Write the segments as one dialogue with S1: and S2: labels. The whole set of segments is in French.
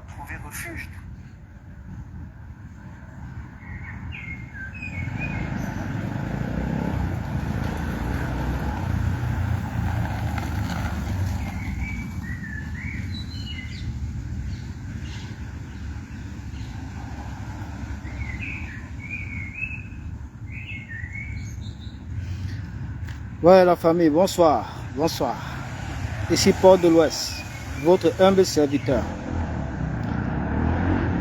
S1: Trouver refuge.
S2: Ouais, la famille, bonsoir, bonsoir. Ici Port de l'Ouest, votre humble serviteur.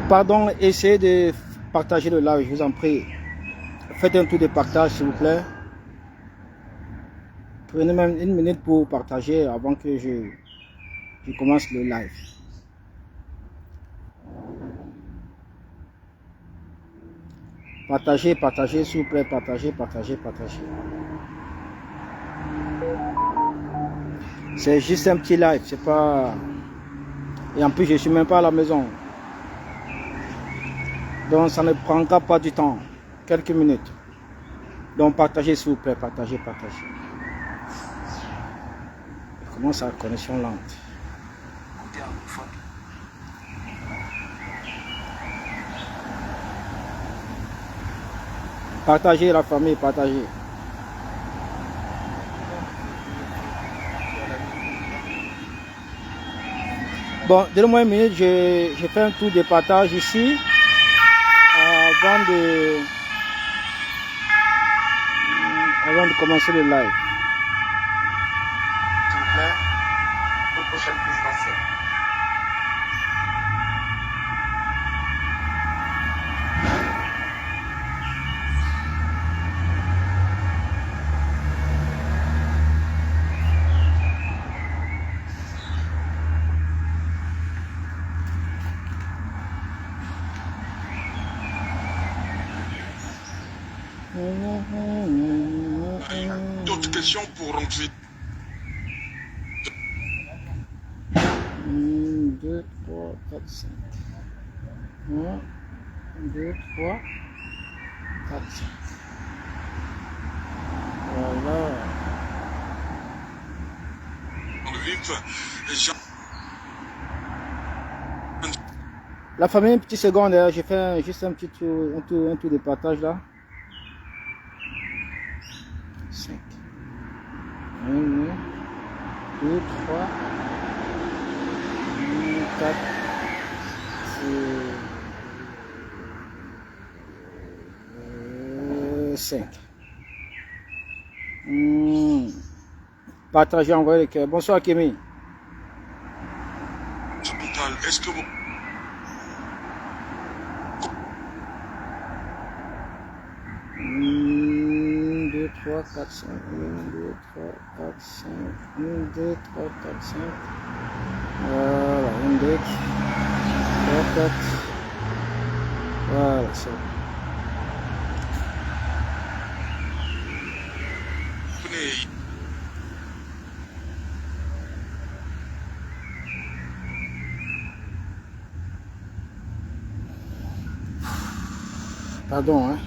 S2: Pardon, essayez de partager le live, je vous en prie. Faites un tour de partage, s'il vous plaît. Prenez même une minute pour partager avant que je commence le live. Partagez, partagez, s'il vous plaît, partagez, partagez, partagez. C'est juste un petit live, c'est pas... Et en plus, je suis même pas à la maison. Donc, ça ne prendra pas du temps. Quelques minutes. Donc, partagez, s'il vous plaît, partagez, partagez. Comment ça, connexion lente? Partagez la famille, partagez. Bon, donnez-moi une minute, je fais un tour de partage ici avant de commencer le live.
S1: S'il vous plaît, pour prochaine présidentielle.
S3: D'autres questions pour ensuite.
S2: 1, 2, 3, 4, 5. 1, 2, 3, 4, 5. Voilà.
S3: Dans le vif,
S2: La famille, une petite seconde, j'ai fait juste un petit tour, un tour de partage là. 5. 1, 2, 3, 4, 5. Partagez, envoyez le cœur. Bonsoir Kémy.
S3: hôpital, est-ce que vous...
S2: 2, 3, 4, 5. 1, 2, 3, 4, 5. 1, 2, 3, 4, 5. Voilà, 1, 2, 3, 4. Voilà, c'est bon.
S3: Venez.
S2: Pardon, hein.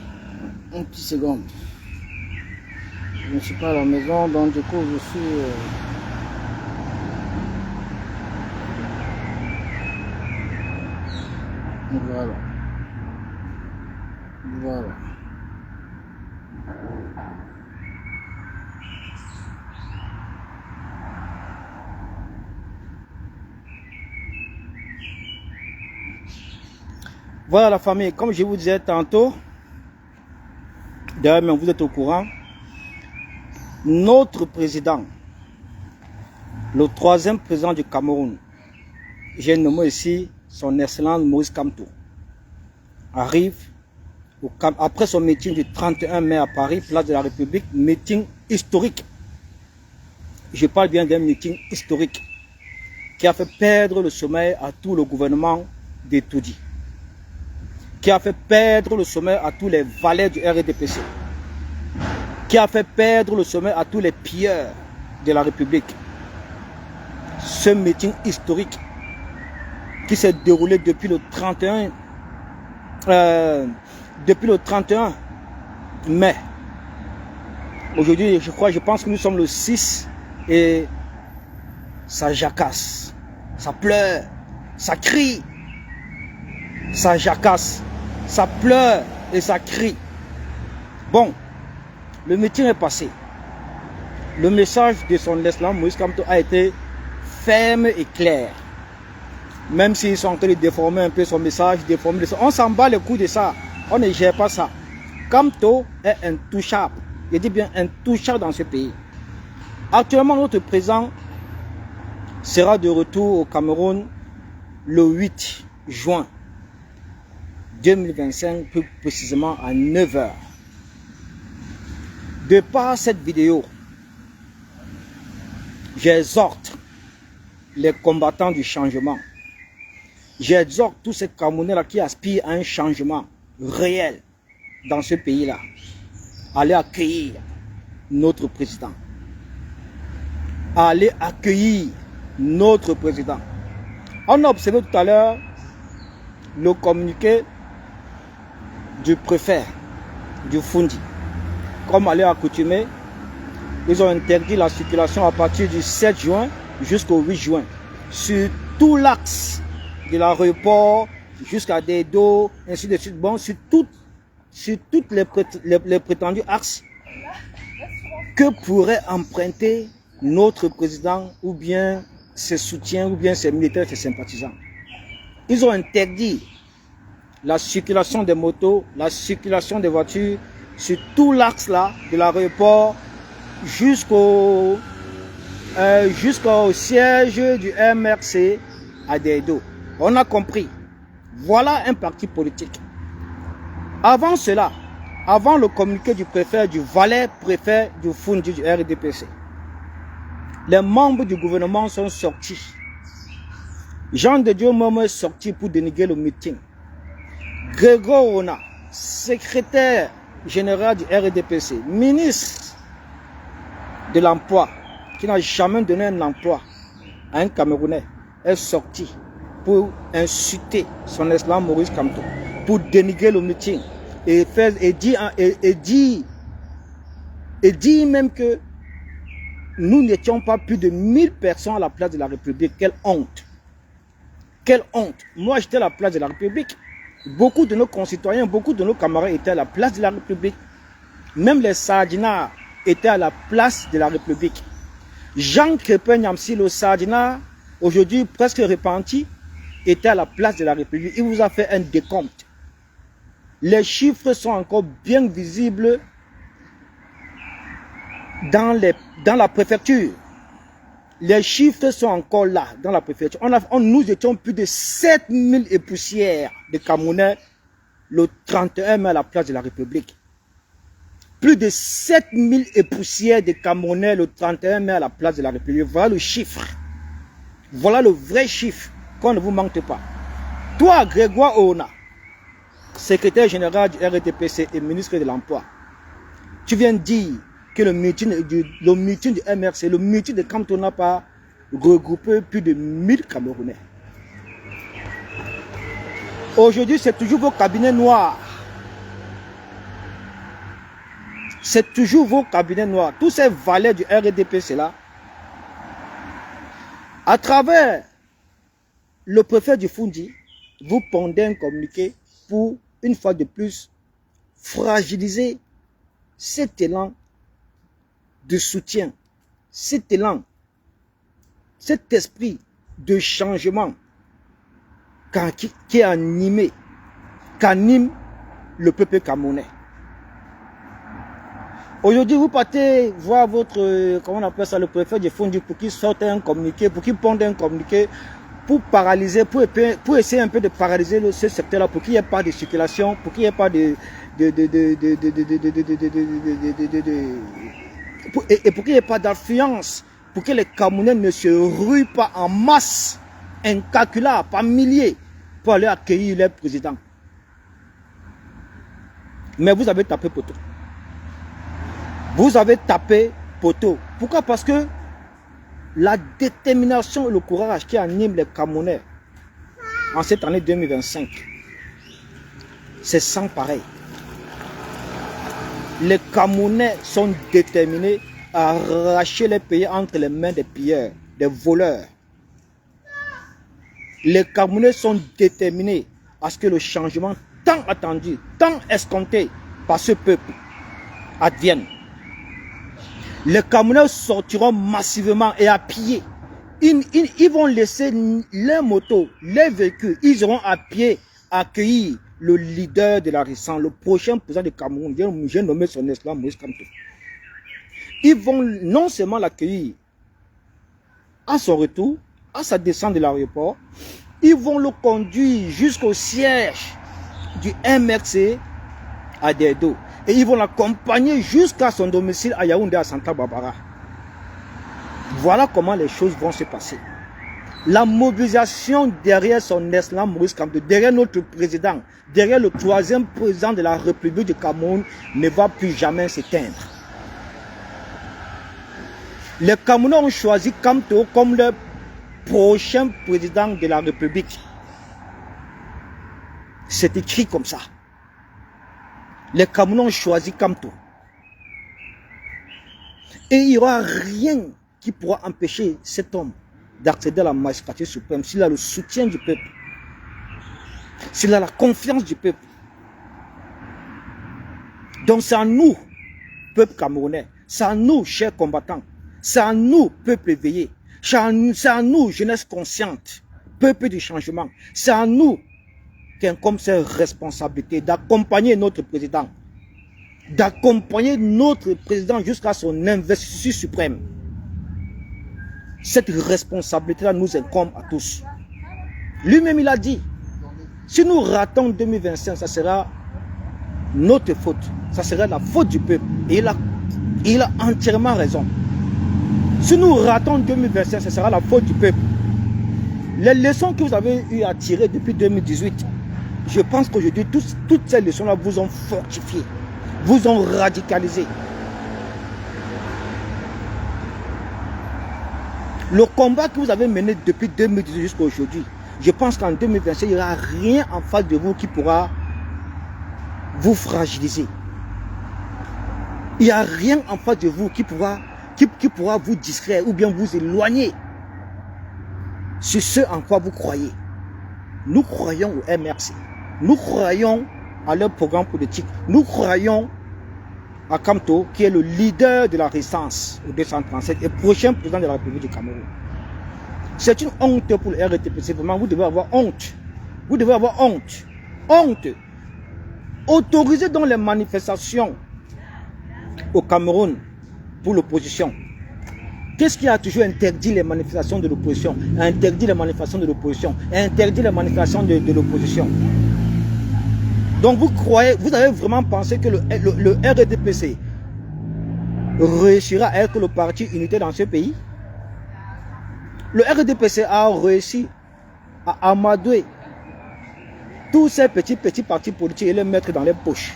S2: Une petite seconde. Je ne suis pas à la maison, donc du coup je suis... Voilà. Voilà. Voilà la famille, comme je vous disais tantôt, d'ailleurs, vous êtes au courant, notre président, le 3e président du Cameroun, j'ai nommé ici son excellence Maurice Kamto, arrive après son meeting du 31 mai à Paris, place de la République, meeting historique. Je parle bien d'un meeting historique qui a fait perdre le sommeil à tout le gouvernement d'Etoudi, qui a fait perdre le sommeil à tous les valets du RDPC, qui a fait perdre le sommeil à tous les pilleurs de la République. Ce meeting historique qui s'est déroulé depuis le 31 mai Aujourd'hui, je pense que nous sommes le 6 et ça jacasse, ça pleure, ça crie, ça jacasse, ça pleure et ça crie. Bon, le meeting est passé. Le message de son excellence Moïse Kamto a été ferme et clair. Même s'ils sont en train de déformer un peu son message, on s'en bat les coups de ça. On ne gère pas ça. Kamto est intouchable. Je dis bien intouchable dans ce pays. Actuellement, notre président sera de retour au Cameroun le 8 juin 2025, plus précisément à 9 h. De par cette vidéo, j'exhorte les combattants du changement. J'exhorte tous ces Camerounais-là qui aspirent à un changement réel dans ce pays-là. Allez accueillir notre président. Allez accueillir notre président. On a observé tout à l'heure le communiqué du préfet du Fundi. Comme à leur accoutumée, ils ont interdit la circulation à partir du 7 juin jusqu'au 8 juin sur tout l'axe de l'aéroport jusqu'à Dedo, ainsi de suite. Bon, sur toutes les prétendus axes que pourrait emprunter notre président ou bien ses soutiens ou bien ses militaires, ses sympathisants. Ils ont interdit la circulation des motos, la circulation des voitures sur tout l'axe là de l'aéroport jusqu'au siège du MRC à Dedo. On a compris. Voilà un parti politique. Avant cela, avant le communiqué du préfet, du valet préfet du Fundi du RDPC, les membres du gouvernement sont sortis. Jean de Dieu même est sorti pour dénigrer le meeting. Grégoire Ona, secrétaire général du RDPC, ministre de l'emploi, qui n'a jamais donné un emploi à un Camerounais, est sorti pour insulter son excellence Maurice Kamto, pour dénigrer le meeting et dire même que nous n'étions pas plus de 1000 personnes à la place de la République. Quelle honte! Quelle honte! Moi, j'étais à la place de la République. Beaucoup de nos concitoyens, beaucoup de nos camarades étaient à la place de la République. Même les sardinards étaient à la place de la République. Jean Crépin Nyamsi, le sardinard, aujourd'hui presque repenti, était à la place de la République. Il vous a fait un décompte. Les chiffres sont encore bien visibles dans la préfecture. Les chiffres sont encore là, dans la préfecture. Nous étions plus de 7000 et poussières de Camerounais le 31 mai à la place de la République. Plus de 7000 et poussières de Camerounais le 31 mai à la place de la République. Voilà le chiffre. Voilà le vrai chiffre, qu'on ne vous mente pas. Toi, Grégoire Ona, secrétaire général du RDPC et ministre de l'Emploi, tu viens dire que le meeting du MRC, le meeting de Kamto n'a pas regroupé plus de 1000 Camerounais. Aujourd'hui, c'est toujours vos cabinets noirs. C'est toujours vos cabinets noirs. Tous ces valets du RDPC là, à travers le préfet du Fundi, vous pondez un communiqué pour, une fois de plus, fragiliser cet élan de soutien, cet élan, cet esprit de changement qui est animé, qu'anime le peuple camerounais. Aujourd'hui, vous partez voir votre, comment on appelle ça, le préfet du Fundi pour qu'il sorte un communiqué, pour qu'il ponde un communiqué, pour paralyser, pour essayer un peu de paralyser ce secteur-là, pour qu'il n'y ait pas de circulation, pour qu'il n'y ait pas et pour qu'il n'y ait pas d'affluence, pour que les Camerounais ne se ruent pas en masse, incalculables, par milliers, pour aller accueillir leur président. Mais vous avez tapé poteau. Vous avez tapé poteau. Pourquoi? Parce que la détermination et le courage qui anime les Camerounais en cette année 2025, c'est sans pareil. Les Camerounais sont déterminés à arracher les pays entre les mains des pilleurs, des voleurs. Les Camerounais sont déterminés à ce que le changement tant attendu, tant escompté par ce peuple advienne. Les Camerounais sortiront massivement et à pied. Ils vont laisser leurs motos, leurs véhicules, ils iront à pied accueillir le leader de la résistance, le prochain président du Cameroun. J'ai nommé son excellence Moïse Kamto. Ils vont non seulement l'accueillir à son retour, à sa descente de l'aéroport, ils vont le conduire jusqu'au siège du MRC à Derdo. Et ils vont l'accompagner jusqu'à son domicile à Yaoundé, à Santa Barbara. Voilà comment les choses vont se passer. La mobilisation derrière son excellence Moïse Kamto, derrière notre président, derrière le troisième président de la République du Cameroun, ne va plus jamais s'éteindre. Les Camerounais ont choisi Kamto comme le prochain président de la République. C'est écrit comme ça. Les Camerounais ont choisi Kamto. Et il n'y aura rien qui pourra empêcher cet homme d'accéder à la magistrature suprême s'il a le soutien du peuple, s'il a la confiance du peuple. Donc c'est à nous, peuple camerounais, c'est à nous, chers combattants, c'est à nous, peuple éveillé, c'est à nous, jeunesse consciente, peuple du changement, c'est à nous qu'incombe cette responsabilité d'accompagner notre président, jusqu'à son investiture suprême. Cette responsabilité-là nous incombe à tous. Lui-même, il a dit, si nous ratons 2025, ça sera notre faute. Ça sera la faute du peuple. Et il a entièrement raison. Si nous ratons 2025, ça sera la faute du peuple. Les leçons que vous avez eu à tirer depuis 2018, je pense qu'aujourd'hui, toutes ces leçons-là vous ont fortifié, vous ont radicalisé. Le combat que vous avez mené depuis 2018 jusqu'à aujourd'hui, je pense qu'en 2025, il n'y aura rien en face de vous qui pourra vous fragiliser. Il n'y a rien en face de vous qui pourra vous distraire ou bien vous éloigner sur ce en quoi vous croyez. Nous croyons au MRC. Nous croyons à leur programme politique. Nous croyons à Kamto, qui est le leader de la résistance au 237 et prochain président de la République du Cameroun. C'est une honte pour le RDPC. Vraiment, vous devez avoir honte. Vous devez avoir honte. Honte. Autoriser dans les manifestations au Cameroun pour l'opposition. Qu'est-ce qui a toujours interdit les manifestations de l'opposition? Interdit les manifestations de l'opposition. Interdit les manifestations de l'opposition. Donc vous avez vraiment pensé que le RDPC réussira à être le parti unité dans ce pays? Le RDPC a réussi à amadouer tous ces petits partis politiques et les mettre dans les poches.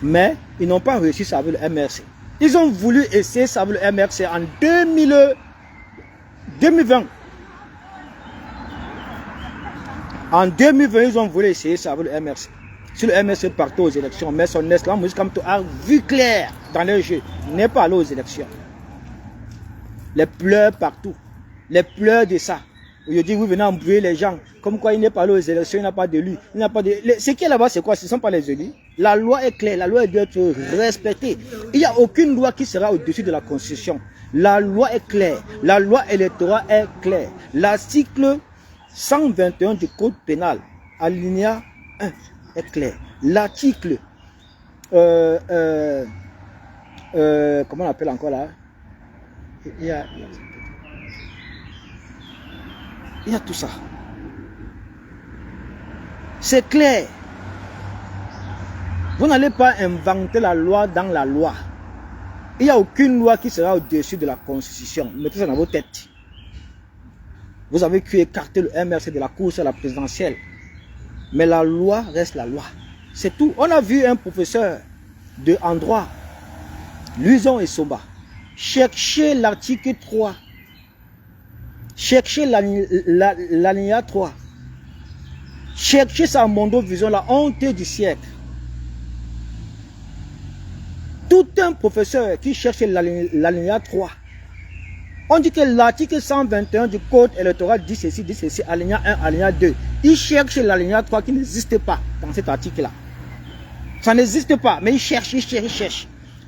S2: Mais ils n'ont pas réussi ça avec le MRC. Ils ont voulu essayer ça avec le MRC en 2020. En 2020, ils ont voulu essayer ça avec le MRC. Si le MRC partait aux élections, mais son excellence Moïse Kamto a vu clair dans le jeu, il n'est pas allé aux élections. Les pleurs partout, les pleurs de ça. Aujourd'hui, vous venez embrouiller les gens, comme quoi il n'est pas allé aux élections, il n'a pas d'élu. Ce qui est là-bas, c'est quoi? Ce ne sont pas les élus. La loi est claire, la loi doit être respectée. Il n'y a aucune loi qui sera au-dessus de la Constitution. La loi est claire, la loi électorale est claire. L'article 121 du Code pénal, alinéa 1, est clair. L'article, comment on appelle encore là? Il y a tout ça. C'est clair. Vous n'allez pas inventer la loi dans la loi. Il n'y a aucune loi qui sera au-dessus de la Constitution. Mettez ça dans vos têtes. Vous avez pu écarter le MRC de la course à la présidentielle. Mais la loi reste la loi. C'est tout. On a vu un professeur en droit, Luison et Soba, chercher l'article 3. Chercher l'alinéa 3. Chercher sa mondovision, la honte du siècle. un professeur qui cherche l'alinéa 3. On dit que l'article 121 du code électoral dit ceci, alinéa 1, alinéa 2. Il cherche l'alinéa 3 qui n'existe pas dans cet article-là. Ça n'existe pas, mais il cherche.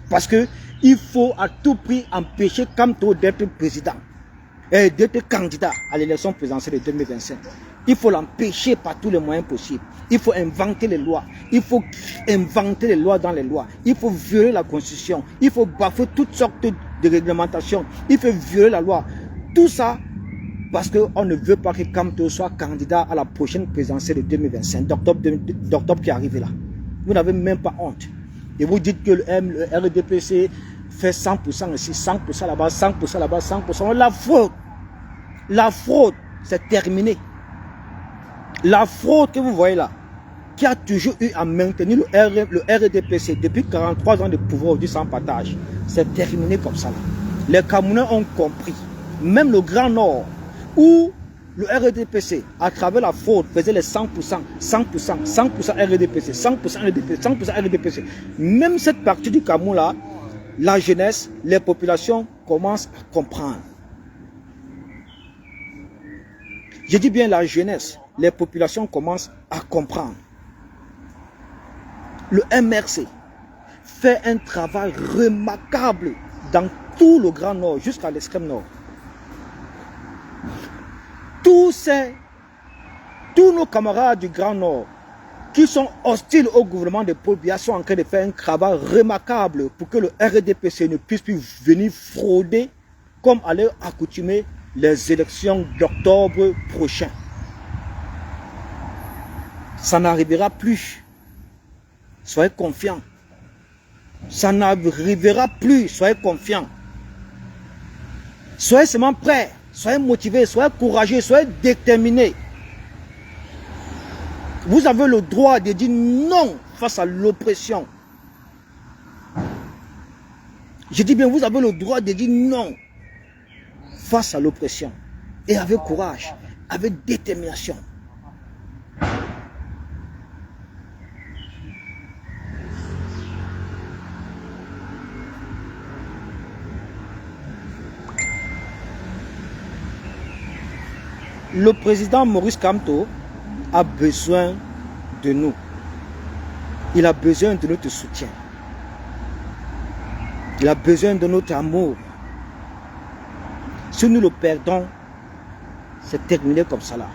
S2: Parce que il faut à tout prix empêcher Kamto d'être président et d'être candidat à l'élection présidentielle de 2025. Il faut l'empêcher par tous les moyens possibles. Il faut inventer les lois. Il faut inventer les lois dans les lois. Il faut violer la constitution. Il faut bafouer toutes sortes de réglementations. Il faut violer la loi. Tout ça parce qu'on ne veut pas que Kamto soit candidat à la prochaine présidentielle de 2025, d'octobre qui arrive là. Vous n'avez même pas honte. Et vous dites que le RDPC fait 100% ici, 100% là-bas, 100% là-bas, 100%. La fraude, c'est terminé. La fraude que vous voyez là, qui a toujours eu à maintenir le RDPC depuis 43 ans de pouvoir du sans partage, c'est terminé comme ça là. Les Camerounais ont compris. Même le Grand Nord, où le RDPC, à travers la fraude, faisait les 100%, 100%, 100% RDPC, 100% RDPC, 100% RDPC. Même cette partie du Cameroun là, la jeunesse, les populations commencent à comprendre. Je dis bien la jeunesse, les populations commencent à comprendre. Le MRC fait un travail remarquable dans tout le Grand Nord, jusqu'à l'extrême Nord. Tous nos camarades du Grand Nord qui sont hostiles au gouvernement de Paul Biya sont en train de faire un travail remarquable pour que le RDPC ne puisse plus venir frauder comme à leur accoutumée les élections d'octobre prochain. Ça n'arrivera plus. Soyez confiants. Ça n'arrivera plus. Soyez confiants. Soyez seulement prêts. Soyez motivés, soyez courageux, soyez déterminés. Vous avez le droit de dire non face à l'oppression. Je dis bien, vous avez le droit de dire non face à l'oppression. Et avec courage, avec détermination. Le président Maurice Kamto a besoin de nous. Il a besoin de notre soutien. Il a besoin de notre amour. Si nous le perdons, c'est terminé comme ça là.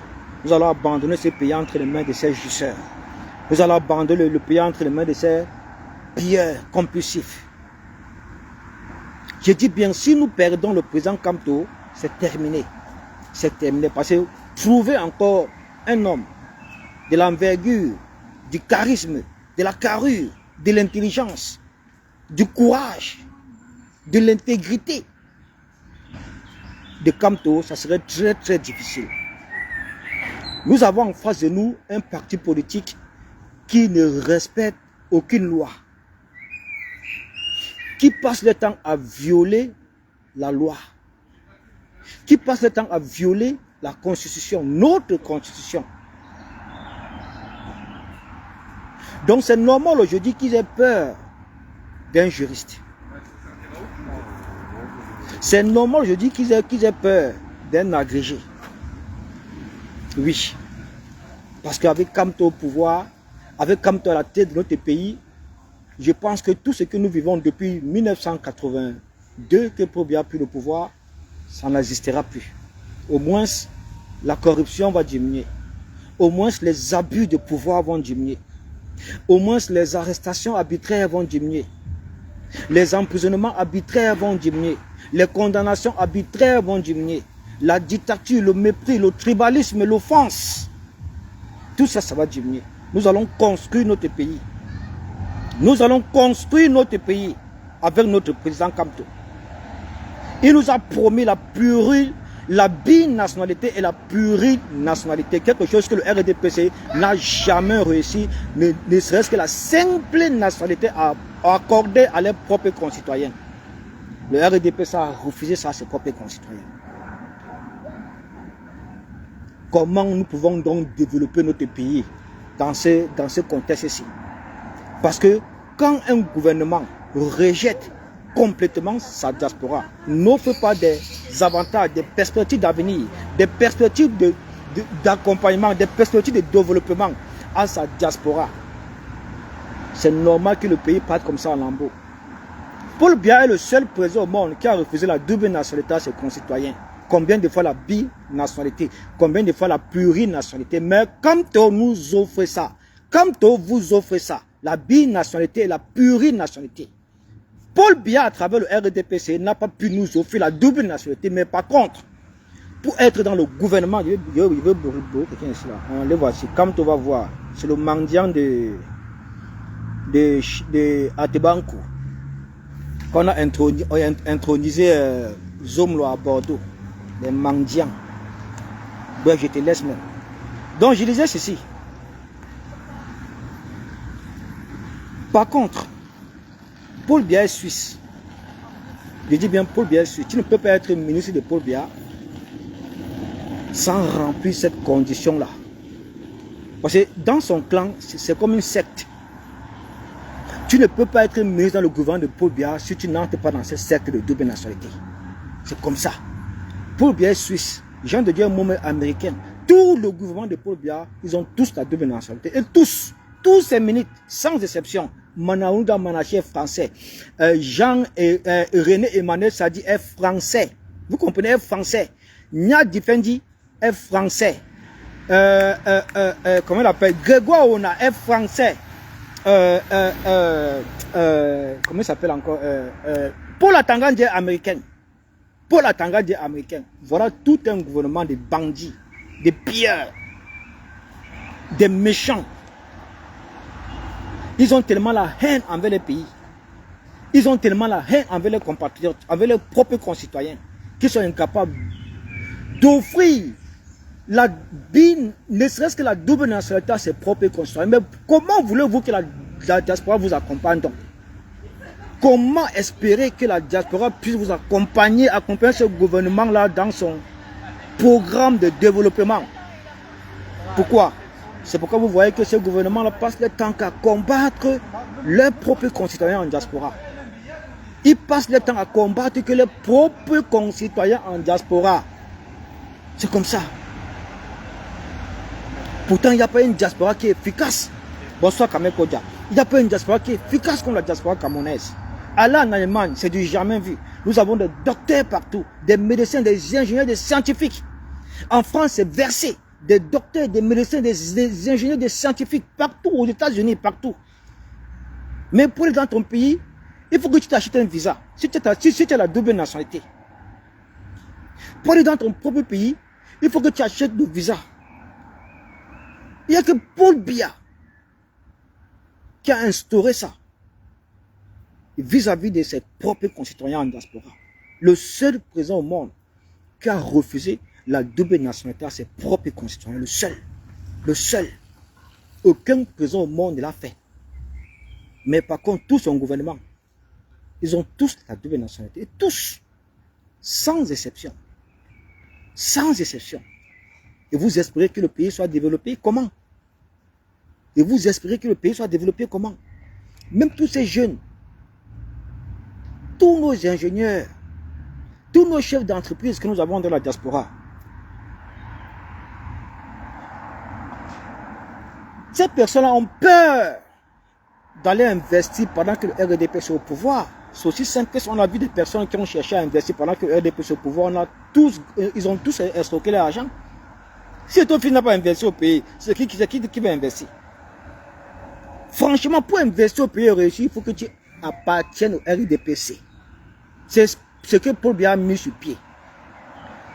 S2: Nous allons abandonner ce pays entre les mains de ces jouisseurs. Nous allons abandonner le pays entre les mains de ces pilleurs compulsifs. Je dis bien, si nous perdons le président Kamto, c'est terminé. C'est terminé parce que trouver encore un homme de l'envergure, du charisme, de la carrure, de l'intelligence, du courage, de l'intégrité de Kamto, ça serait très très difficile. Nous avons en face de nous un parti politique qui ne respecte aucune loi, qui passe le temps à violer la loi, qui passe le temps à violer la constitution, notre constitution. Donc c'est normal aujourd'hui qu'ils aient peur d'un juriste. C'est normal aujourd'hui qu'ils aient peur d'un agrégé. Oui. Parce qu'avec Kamto au pouvoir, avec Kamto à la tête de notre pays, je pense que tout ce que nous vivons depuis 1982, que Paul Biya a pris le pouvoir, ça n'existera plus. Au moins, la corruption va diminuer. Au moins, les abus de pouvoir vont diminuer. Au moins, les arrestations arbitraires vont diminuer. Les emprisonnements arbitraires vont diminuer. Les condamnations arbitraires vont diminuer. La dictature, le mépris, le tribalisme, l'offense, tout ça, ça va diminuer. Nous allons construire notre pays. Nous allons construire notre pays avec notre président Kamto. Il nous a promis la binationalité et la plurinationalité. Quelque chose que le RDPC n'a jamais réussi, ne serait-ce que la simple nationalité à accorder à leurs propres concitoyens. Le RDPC a refusé ça à ses propres concitoyens. Comment nous pouvons donc développer notre pays dans ce contexte-ci? Parce que quand un gouvernement rejette complètement sa diaspora. N'offre pas des avantages, des perspectives d'avenir, des perspectives d'accompagnement, des perspectives de développement à sa diaspora. C'est normal que le pays parte comme ça en lambeaux. Paul Biya est le seul président au monde qui a refusé la double nationalité à ses concitoyens. Combien de fois la binationalité, combien de fois la plurinationalité. Mais quand on nous offre ça, quand on vous offre ça, la binationalité et la plurinationalité, Paul Biya, à travers le RDPC, n'a pas pu nous offrir la double nationalité. Mais par contre, pour être dans le gouvernement, quelqu'un ici là, on le voici, comme on va voir, c'est le mendiant de Atebankou qu'on a intronisé Zomlo à Bordeaux, les mendiants. Bref, je te laisse même. Donc je disais ceci. Par contre, Paul Biya est suisse. Je dis bien Paul Biya est suisse. Tu ne peux pas être ministre de Paul Biya sans remplir cette condition-là. Parce que dans son clan, c'est comme une secte. Tu ne peux pas être ministre dans le gouvernement de Paul Biya si tu n'entres pas dans cette secte de double nationalité. C'est comme ça. Paul Biya est suisse. Jean de Dieu est moment américain. Tout le gouvernement de Paul Biya, ils ont tous la double nationalité. Et tous ces ministres, sans exception, Manaouda Manaché est français. Jean et René Emmanuel Sadi est français. Vous comprenez, est français. Nya Difendi est français. Comment on l'appelle? Grégoire Ona est français. Comment il s'appelle encore? Paul Atangandi est américain. Paul Atangandi est américain. Voilà tout un gouvernement de bandits, de pilleurs, des méchants. Ils ont tellement la haine envers les pays. Ils ont tellement la haine envers les compatriotes, envers leurs propres concitoyens, qu'ils sont incapables d'offrir la ne serait-ce que la double nationalité à ses propres concitoyens. Mais comment voulez-vous que la diaspora vous accompagne donc? Comment espérer que la diaspora puisse vous accompagner ce gouvernement-là dans son programme de développement? Pourquoi? C'est pourquoi vous voyez que ce gouvernement-là passe le temps à combattre leurs propres concitoyens en diaspora. Ils passent le temps à combattre que leurs propres concitoyens en diaspora. C'est comme ça. Pourtant, il n'y a pas une diaspora qui est efficace. Bonsoir Kamel Kodja. Il n'y a pas une diaspora qui est efficace comme la diaspora camerounaise. Là en Allemagne, c'est du jamais vu. Nous avons des docteurs partout, des médecins, des ingénieurs, des scientifiques. En France, c'est versé. Des docteurs, des médecins, des ingénieurs, des scientifiques, partout, aux États-Unis, partout. Mais pour aller dans ton pays, il faut que tu t'achètes un visa. Si tu as la double nationalité. Pour aller dans ton propre pays, il faut que tu achètes le visa. Il n'y a que Paul Biya qui a instauré ça vis-à-vis de ses propres concitoyens en diaspora. Le seul président au monde qui a refusé la double nationalité à ses propres concitoyens. Le seul. Le seul. Aucun président au monde ne l'a fait. Mais par contre, tout son gouvernement, ils ont tous la double nationalité. Et tous. Sans exception. Sans exception. Et vous espérez que le pays soit développé comment? Et vous espérez que le pays soit développé comment? Même tous ces jeunes, tous nos ingénieurs, tous nos chefs d'entreprise que nous avons dans la diaspora, ces personnes-là ont peur d'aller investir pendant que le RDP est au pouvoir. C'est aussi simple que on a vu des personnes qui ont cherché à investir pendant que le RDP est au pouvoir. Ils ont tous escroqué leur argent. Si ton fils n'a pas investi au pays, c'est qui va investir? Franchement, pour investir au pays réussi, il faut que tu appartiennes au RDPC. C'est ce que Paul Biya a mis sur pied.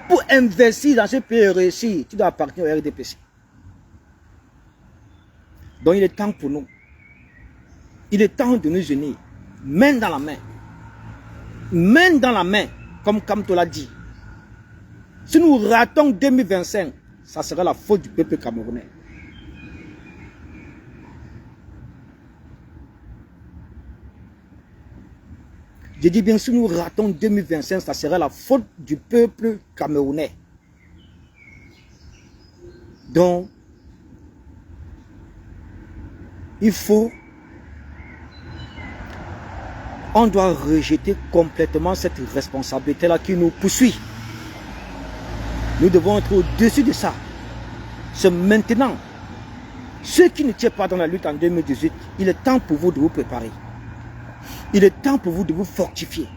S2: Pour investir dans ce pays réussi, tu dois appartenir au RDPC. Donc il est temps pour nous. Il est temps de nous unir. Main dans la main. Main dans la main, comme Kamto l'a dit. Si nous ratons 2025, ça sera la faute du peuple camerounais. Je dis bien, si nous ratons 2025, ça sera la faute du peuple camerounais. Donc, il faut On doit rejeter complètement cette responsabilité-là qui nous poursuit. Nous devons être au-dessus de ça. C'est maintenant. Ceux qui ne tiennent pas dans la lutte en 2018, il est temps pour vous de vous préparer. Il est temps pour vous de vous fortifier.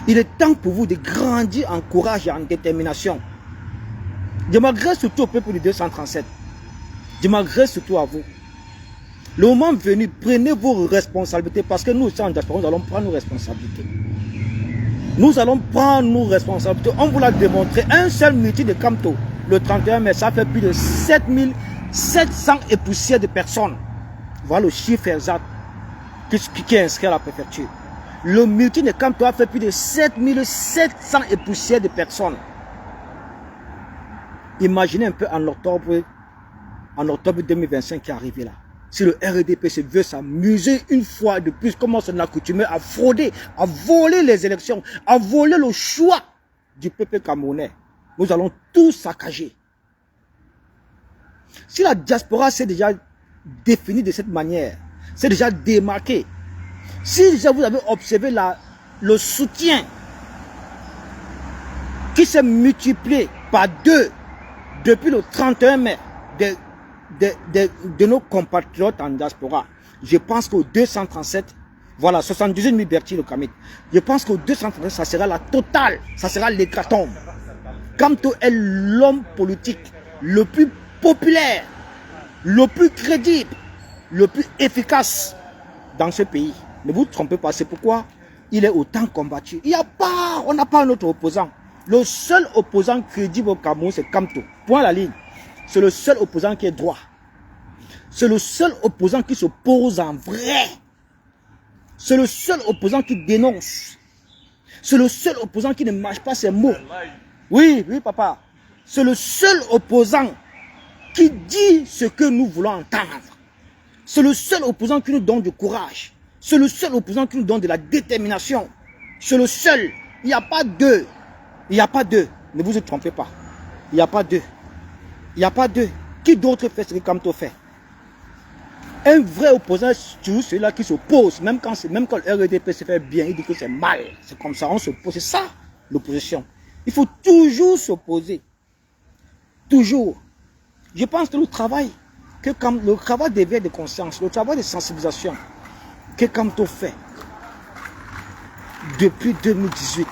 S2: Il est temps pour vous de grandir en courage et en détermination. Je m'adresse surtout au peuple du 237. Je m'adresse surtout à vous. Le moment venu, prenez vos responsabilités parce que nous aussi en diaspora, nous allons prendre nos responsabilités. Nous allons prendre nos responsabilités. On vous l'a démontré. Un seul meeting de Kamto, le 31 mai, ça fait plus de 7700 et poussières de personnes. Voilà le chiffre exact qui est inscrit à la préfecture. Le meeting de Kamto a fait plus de 7700 et poussières de personnes. Imaginez un peu en octobre 2025 qui est arrivé là. Si le RDPC veut s'amuser une fois de plus, comment on a accoutumé à frauder, à voler les élections, à voler le choix du peuple camerounais, nous allons tout saccager. Si la diaspora s'est déjà définie de cette manière, c'est déjà démarqué, si déjà vous avez observé le soutien qui s'est multiplié par 2 depuis le 31 mai de nos compatriotes en diaspora, je pense qu'au 237, voilà, 78 000 Berti le Kamit, je pense qu'au 237, ça sera la totale, ça sera l'hécatombe. Kamto est l'homme politique le plus populaire, le plus crédible, le plus efficace dans ce pays. Ne vous trompez pas, c'est pourquoi il est autant combattu. Il n'y a pas, on n'a pas un autre opposant. Le seul opposant crédible au Cameroun, c'est Kamto. Point à la ligne. C'est le seul opposant qui est droit. C'est le seul opposant qui se pose en vrai. C'est le seul opposant qui dénonce. C'est le seul opposant qui ne mâche pas ses mots. Oui, oui, papa. C'est le seul opposant qui dit ce que nous voulons entendre. C'est le seul opposant qui nous donne du courage. C'est le seul opposant qui nous donne de la détermination. C'est le seul. Il n'y a pas deux. Il n'y a pas deux. Ne vous trompez pas. Il n'y a pas deux. Il n'y a pas deux. Qui d'autre fait ce que Kamto fait? Un vrai opposant, c'est toujours celui-là qui s'oppose. Même quand le RDP se fait bien, il dit que c'est mal. C'est comme ça, on s'oppose. C'est ça, l'opposition. Il faut toujours s'opposer. Toujours. Je pense que le travail d'éveil de conscience, le travail de sensibilisation que Kamto fait depuis 2018,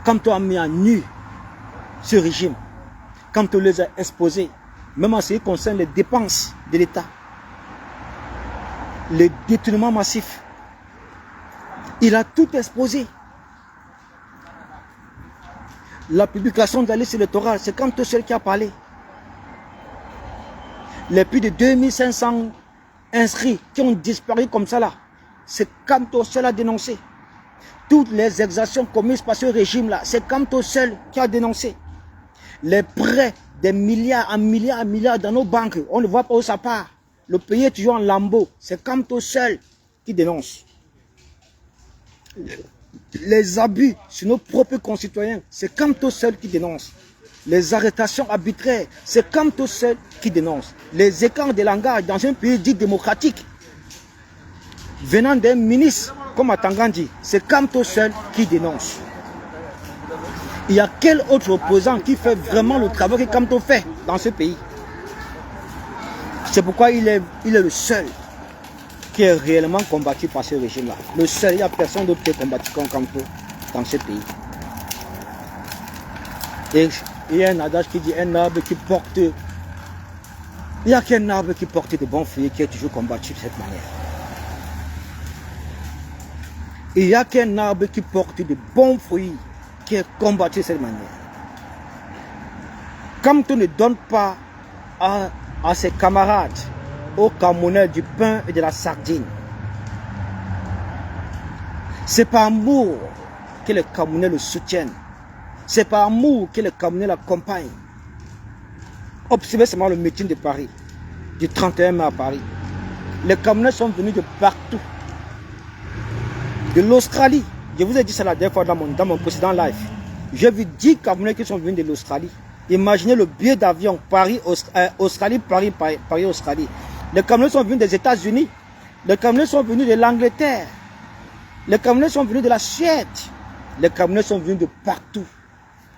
S2: Kamto a mis à nu ce régime, Kamto les a exposés, même en ce qui concerne les dépenses de l'État, les détournements massifs, il a tout exposé. La publication de la liste électorale, c'est Kamto seul qui a parlé. Les plus de 2500 inscrits qui ont disparu comme ça là, c'est Kamto seul à dénoncer. Toutes les exactions commises par ce régime là, c'est Kamto seul qui a dénoncé. Les prêts des milliards en milliards dans nos banques, on ne voit pas où ça part. Le pays est toujours en lambeaux, c'est Kamto seul qui dénonce. Les abus sur nos propres concitoyens, c'est Kamto seul qui dénonce. Les arrestations arbitraires, c'est Kamto seul qui dénonce. Les écarts de langage dans un pays dit démocratique, venant d'un ministre comme à Tangandi, c'est Kamto seul qui dénonce. Il y a quel autre opposant qui fait vraiment le travail que Kamto fait dans ce pays? C'est pourquoi il est le seul qui est réellement combattu par ce régime-là. Le seul, il n'y a personne d'autre qui est combattu comme Kamto dans ce pays. Et il y a un adage qui dit un arbre qui porte... Il n'y a qu'un arbre qui porte de bons fruits qui est toujours combattu de cette manière. Il n'y a qu'un arbre qui porte de bons fruits qui est combattu de cette manière. Kamto ne donne pas à ses camarades, aux Camerounais, du pain et de la sardine. C'est par amour que les Camerounais le soutiennent. C'est par amour que les Camerounais l'accompagnent. Observez seulement le meeting de Paris, du 31 mai à Paris. Les Camerounais sont venus de partout. De l'Australie. Je vous ai dit ça la dernière fois dans mon précédent live. J'ai vu 10 Camerounais qui sont venus de l'Australie. Imaginez le billet d'avion Paris-Australie, Paris-Australie. Les Camerounais sont venus des États-Unis. Les Camerounais sont venus de l'Angleterre. Les Camerounais sont venus de la Suède. Les Camerounais sont venus de partout.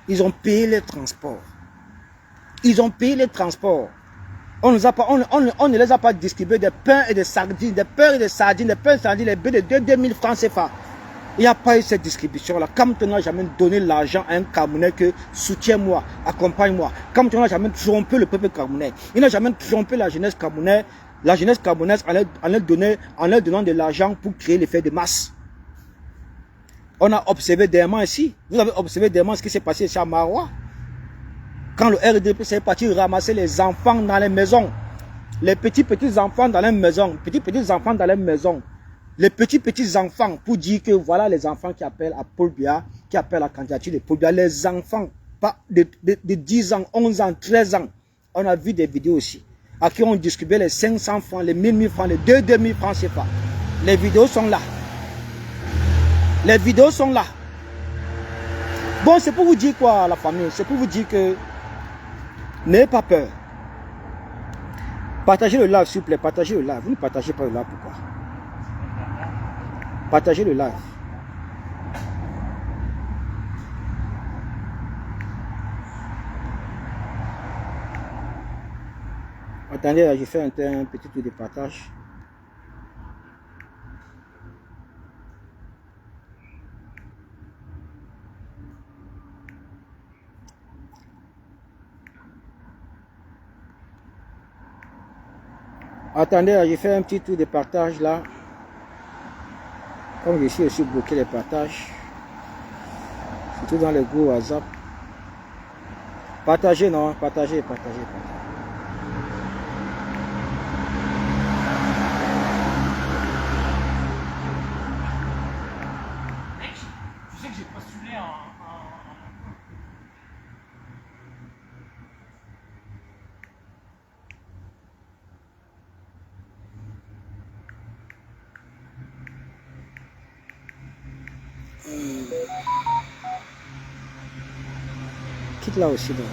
S2: Ils ont payé les transports. Ils ont payé les transports. On ne les a pas distribué des pains et des sardines, des pains et des sardines, des pains et des sardines, les billets de 2000 francs CFA. Il n'y a pas eu cette distribution-là. Comme tu n'as jamais donné l'argent à un Camerounais que soutiens-moi, accompagne-moi. Comme tu n'as jamais trompé le peuple camerounais. Il n'a jamais trompé la jeunesse camerounaise. La jeunesse camerounaise en leur donnant de l'argent pour créer l'effet de masse. On a observé dernièrement ici. Vous avez observé dernièrement ce qui s'est passé ici à Marois. Quand le RDP s'est parti ramasser les enfants dans les maisons. Les petits enfants dans les maisons. Petits enfants dans les maisons. Les petits enfants pour dire que voilà les enfants qui appellent à Paul Biya, qui appellent à la candidature de Paul Biya. Les enfants pas de 10 ans, 11 ans, 13 ans. On a vu des vidéos aussi. À qui on distribuait les 500 francs, les 1000 francs, les 2000 francs, c'est pas. Les vidéos sont là. Les vidéos sont là. Bon, c'est pour vous dire quoi, la famille? C'est pour vous dire que n'ayez pas peur. Partagez le live, s'il vous plaît. Partagez le live. Vous ne partagez pas le live, pourquoi? Partagez le live. Attendez, j'ai fait un petit tour de partage. Attendez, j'ai fait un petit tour de partage là. Comme je suis aussi bloqué les partages. Surtout dans les groupes WhatsApp. Partagez, non? Partagez.
S1: Tu sais que j'ai postulé en...
S2: Quitte là aussi devant.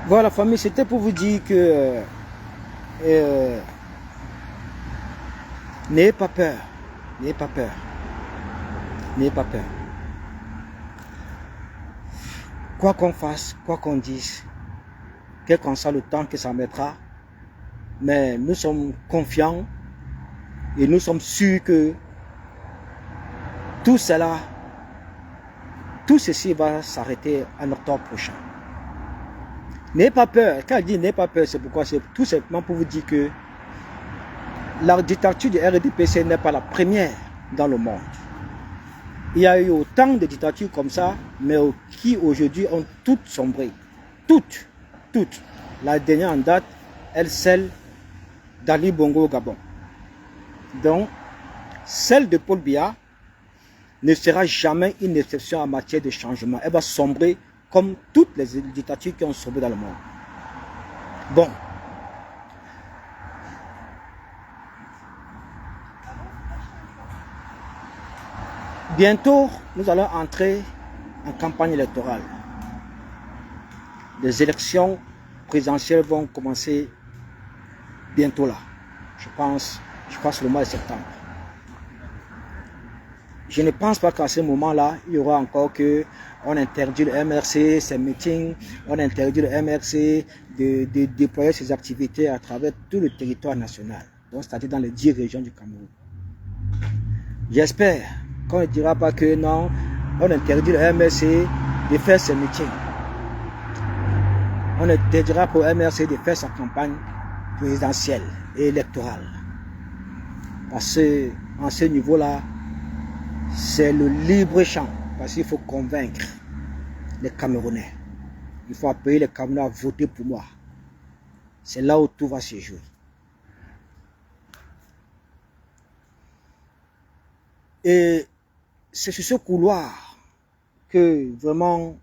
S2: Voilà famille, c'était pour vous dire que n'ayez pas peur. N'ayez pas peur. N'ayez pas peur. Quoi qu'on fasse, quoi qu'on dise, quel qu'en soit le temps que ça mettra, mais nous sommes confiants et nous sommes sûrs que tout cela, tout ceci va s'arrêter en octobre prochain. N'ayez pas peur. Quand je dis n'ayez pas peur, c'est pourquoi? C'est tout simplement pour vous dire que la dictature du RDPC n'est pas la première dans le monde. Il y a eu autant de dictatures comme ça, mais qui aujourd'hui ont toutes sombré. Toutes. La dernière en date, celle d'Ali Bongo au Gabon. Donc, celle de Paul Biya ne sera jamais une exception en matière de changement. Elle va sombrer comme toutes les dictatures qui ont sombré dans le monde. Bon. Bientôt, nous allons entrer en campagne électorale. Les élections présidentielles vont commencer bientôt là. Je pense le mois de septembre. Je ne pense pas qu'à ce moment-là, il y aura encore que on interdit le MRC, ses meetings, on interdit le MRC de déployer ses activités à travers tout le territoire national, c'est-à-dire dans les 10 régions du Cameroun. J'espère qu'on ne dira pas que non, on interdit le MRC de faire ses meetings. On interdira pour le MRC de faire sa campagne présidentielle et électorale. Parce que, à ce niveau-là, c'est le libre-champ. Parce qu'il faut convaincre les Camerounais. Il faut appeler les Camerounais à voter pour moi. C'est là où tout va se jouer. Et c'est sur ce couloir que vraiment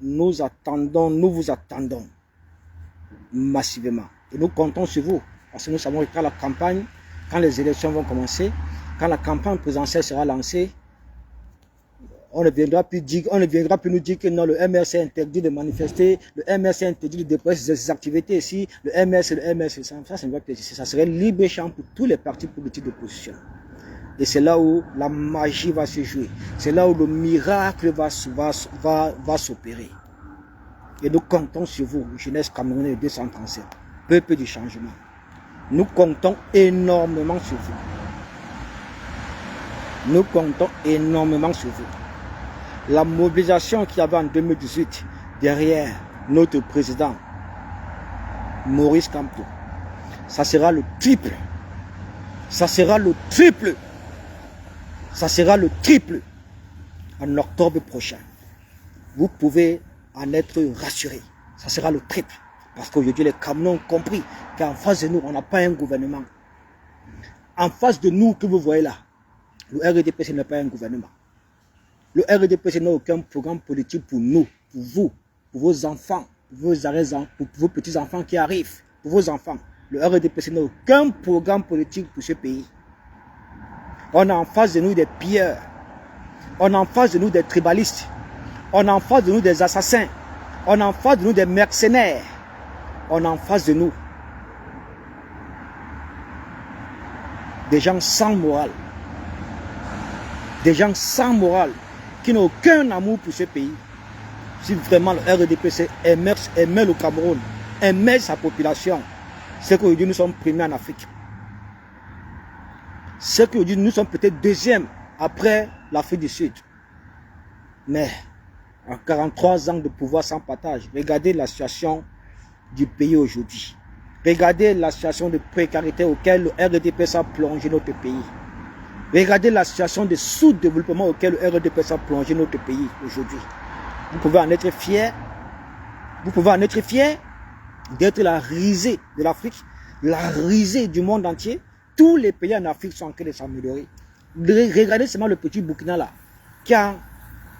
S2: nous vous attendons massivement. Et nous comptons sur vous. Parce que nous savons que quand la campagne, quand les élections vont commencer, quand la campagne présidentielle sera lancée, on ne viendra plus nous dire que non, le MRC interdit de manifester, le MRC interdit de déployer ses activités ici, le MRC, ça serait libre champ pour tous les partis politiques d'opposition. Et c'est là où la magie va se jouer. C'est là où le miracle va s'opérer. Et nous comptons sur vous, jeunesse camerounaise 237, peuple du changement. Nous comptons énormément sur vous. Nous comptons énormément sur vous. La mobilisation qu'il y avait en 2018 derrière notre président Maurice Kamto, ça sera le triple. Ça sera le triple. Ça sera le triple en octobre prochain. Vous pouvez en être rassurés. Ça sera le triple. Parce qu'aujourd'hui, les Camerounais ont compris qu'en face de nous, on n'a pas un gouvernement. En face de nous, que vous voyez là, le RDPC n'est pas un gouvernement. Le RDPC n'a aucun programme politique pour nous, pour vous, pour vos enfants, pour vos petits-enfants qui arrivent, pour vos enfants. Le RDPC n'a aucun programme politique pour ce pays. On a en face de nous des pilleurs. On a en face de nous des tribalistes. On a en face de nous des assassins. On a en face de nous des mercenaires. On a en face de nous des gens sans morale. Des gens sans morale qui n'ont aucun amour pour ce pays. Si vraiment le RDPC aimait le Cameroun, aimait sa population, c'est qu'aujourd'hui nous sommes premiers en Afrique. C'est qu'aujourd'hui nous sommes peut-être deuxième après l'Afrique du Sud. Mais en 43 ans de pouvoir sans partage, regardez la situation du pays aujourd'hui. Regardez la situation de précarité auquel le RDPC a plongé notre pays. Regardez la situation de sous-développement auquel le RDPC a plongé notre pays aujourd'hui. Vous pouvez en être fiers. Vous pouvez en être fiers d'être la risée de l'Afrique, la risée du monde entier. Tous les pays en Afrique sont en train de s'améliorer. Regardez seulement le petit Burkina là, qui a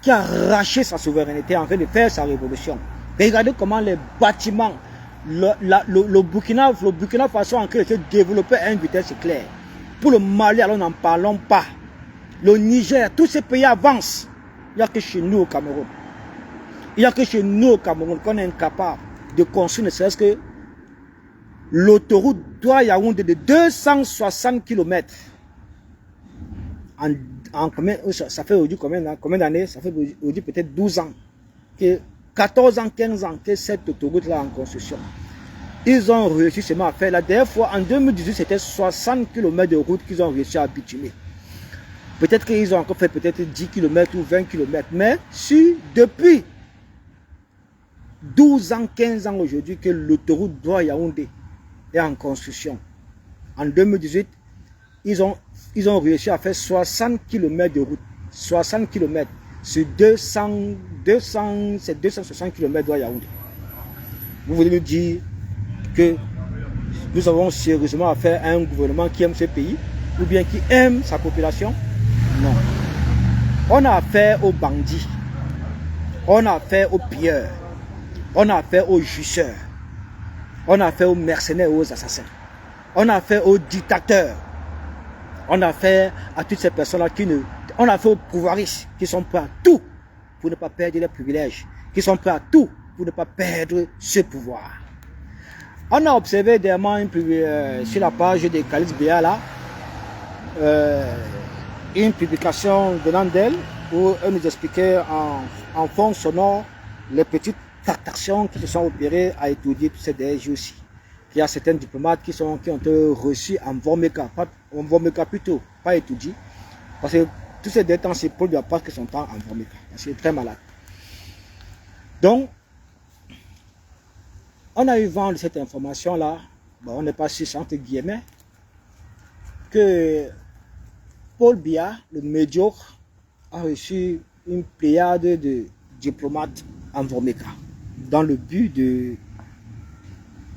S2: arraché sa souveraineté en train de faire sa révolution. Regardez comment les bâtiments, le Burkina Faso est en train de se développer à une vitesse claire. Pour le Mali, alors n'en parlons pas. Le Niger, tous ces pays avancent. Il n'y a que chez nous au Cameroun. Il n'y a que chez nous au Cameroun qu'on est incapable de construire ne serait-ce que l'autoroute Douala-Yaoundé de 260 km. En combien, ça fait aujourd'hui combien d'années? Ça fait aujourd'hui peut-être 12 ans. 14 ans, 15 ans que cette autoroute-là est en construction. Ils ont réussi seulement à faire. La dernière fois, en 2018, c'était 60 km de route qu'ils ont réussi à bitumer. Peut-être qu'ils ont encore fait peut-être 10 km ou 20 km. Mais si depuis 12 ans, 15 ans aujourd'hui que l'autoroute Douala-Yaoundé est en construction, en 2018, ils ont réussi à faire 60 km de route. 60 km sur 260 km Douala-Yaoundé. Vous voulez nous dire que nous avons sérieusement affaire à un gouvernement qui aime ce pays ou bien qui aime sa population? Non. On a affaire aux bandits, on a affaire aux pilleurs, on a affaire aux jucheurs, on a affaire aux mercenaires et aux assassins, on a affaire aux dictateurs, on a affaire à toutes ces personnes-là on a affaire aux pouvoiristes qui sont prêts à tout pour ne pas perdre leurs privilèges, qui sont prêts à tout pour ne pas perdre ce pouvoir. On a observé dernièrement sur la page de Kaliz Béa là, une publication venant d'elle où elle nous expliquait en fond sonore les petites tractations qui se sont opérées à étudier tous ces derniers jours-ci. Il y a certains diplomates qui ont été reçus en Vormeka, plutôt, pas étudiés, parce que tous ces derniers temps, c'est Paul Biya qui sont en Vormeka, c'est très malade. Donc, on a eu vent de cette information-là, bon, on n'est pas sûr, entre guillemets, que Paul Biya, le médiocre, a reçu une pléiade de diplomates en Vormeka, dans le but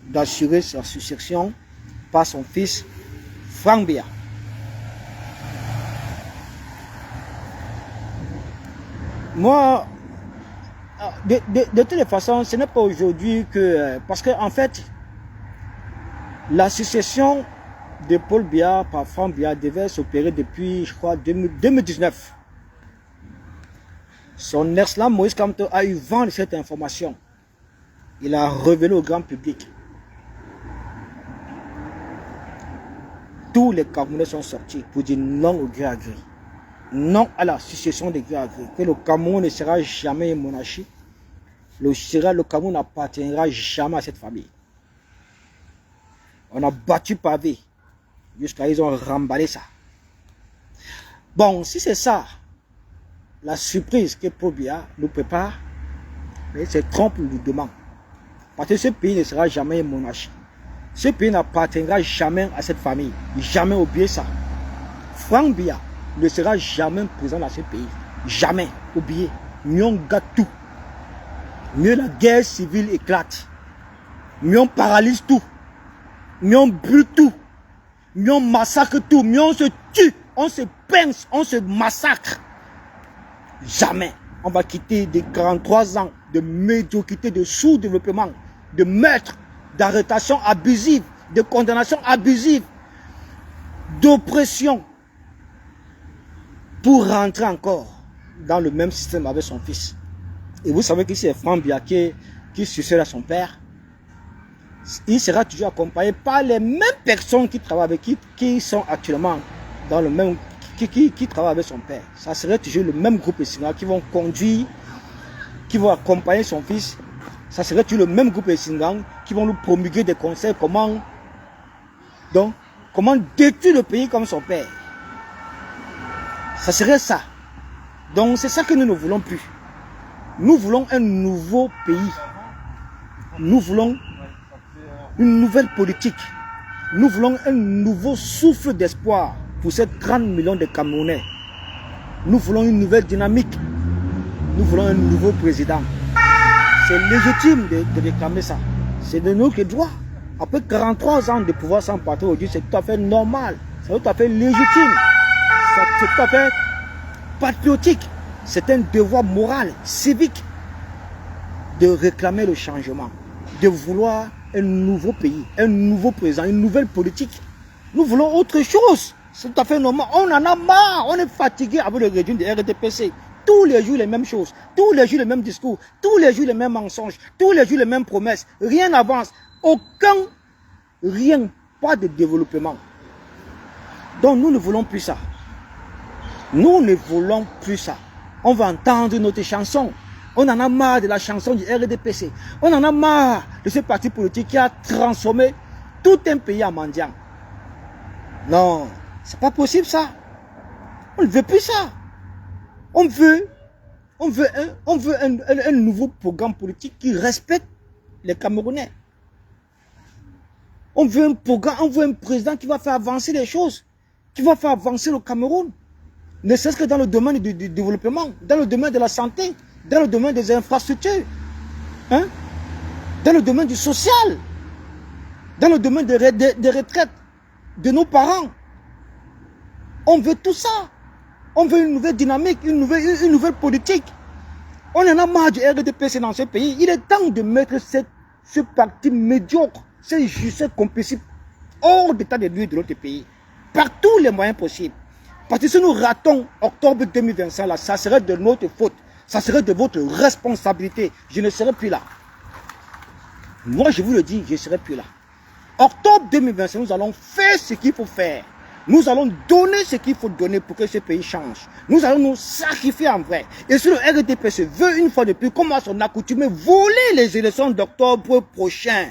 S2: d'assurer sa succession par son fils Frank Biya. Moi, de toutes les façons, ce n'est pas aujourd'hui que... Parce qu'en fait, la succession de Paul Biya par Franck Biya devait s'opérer depuis, je crois, 2019. Son excellent Moïse Kamto a eu vent de cette information. Il a révélé au grand public. Tous les Camerounais sont sortis pour dire non au gré à gré. Non à la succession des gré à gré. Que le Cameroun ne sera jamais une monarchie. Le Cameroun n'appartiendra jamais à cette famille. On a battu pavé. Jusqu'à ils ont remballé ça. Bon, si c'est ça, la surprise que Paul Biya nous prépare, mais c'est trompe nous demande. Parce que ce pays ne sera jamais une monarchie. Ce pays n'appartiendra jamais à cette famille. Jamais oublier ça. Franck Biya ne sera jamais présent dans ce pays. Jamais. Oubliez. Mieux on gâte tout. Mieux la guerre civile éclate. Mieux on paralyse tout. Mieux on brûle tout. Mieux on massacre tout. Mieux on se tue. On se pince. On se massacre. Jamais. On va quitter des 43 ans de médiocrité, de sous-développement, de meurtre, d'arrestation abusive, de condamnation abusive, d'oppression, pour rentrer encore dans le même système avec son fils. Et vous savez que c'est Franck Biya qui succède à son père. Il sera toujours accompagné par les mêmes personnes qui travaillent avec qui sont actuellement dans le même, qui travaillent avec son père. Ça serait toujours le même groupe de Singa qui vont conduire, qui vont accompagner son fils. Ça serait toujours le même groupe de Singa qui vont nous promulguer des conseils comment détruire le pays comme son père. Ça serait ça. Donc c'est ça que nous ne voulons plus. Nous voulons un nouveau pays. Nous voulons une nouvelle politique. Nous voulons un nouveau souffle d'espoir pour ces 30 millions de Camerounais. Nous voulons une nouvelle dynamique. Nous voulons un nouveau président. C'est légitime de réclamer ça. C'est de notre droit. Après 43 ans de pouvoir sans patron aujourd'hui, c'est tout à fait normal. C'est tout à fait légitime. C'est tout à fait patriotique. C'est un devoir moral, civique, de réclamer le changement, de vouloir un nouveau pays, un nouveau président, une nouvelle politique. Nous voulons autre chose. C'est tout à fait normal. On en a marre. On est fatigué avec le régime de RDPC. Tous les jours les mêmes choses. Tous les jours les mêmes discours. Tous les jours les mêmes mensonges. Tous les jours les mêmes promesses. Rien n'avance. Rien. Pas de développement. Donc nous ne voulons plus ça. Nous ne voulons plus ça. On va entendre notre chanson. On en a marre de la chanson du RDPC. On en a marre de ce parti politique qui a transformé tout un pays en mendiant. Non, c'est pas possible ça. On ne veut plus ça. On veut un nouveau programme politique qui respecte les Camerounais. On veut un programme, on veut un président qui va faire avancer les choses, qui va faire avancer le Cameroun. Ne serait-ce que dans le domaine du développement, dans le domaine de la santé, dans le domaine des infrastructures, hein? Dans le domaine du social, dans le domaine des retraites de nos parents. On veut tout ça. On veut une nouvelle dynamique, une nouvelle politique. On en a marre du RDPC dans ce pays. Il est temps de mettre ce parti médiocre, ce justice complicite hors d'état de lieu de notre pays. Par tous les moyens possibles. Parce que si nous ratons octobre 2025, là, ça serait de notre faute. Ça serait de votre responsabilité. Je ne serai plus là. Moi, je vous le dis, je ne serai plus là. Octobre 2025, nous allons faire ce qu'il faut faire. Nous allons donner ce qu'il faut donner pour que ce pays change. Nous allons nous sacrifier en vrai. Et si le RDPC veut une fois de plus, comme à son accoutumé, voler les élections d'octobre prochain,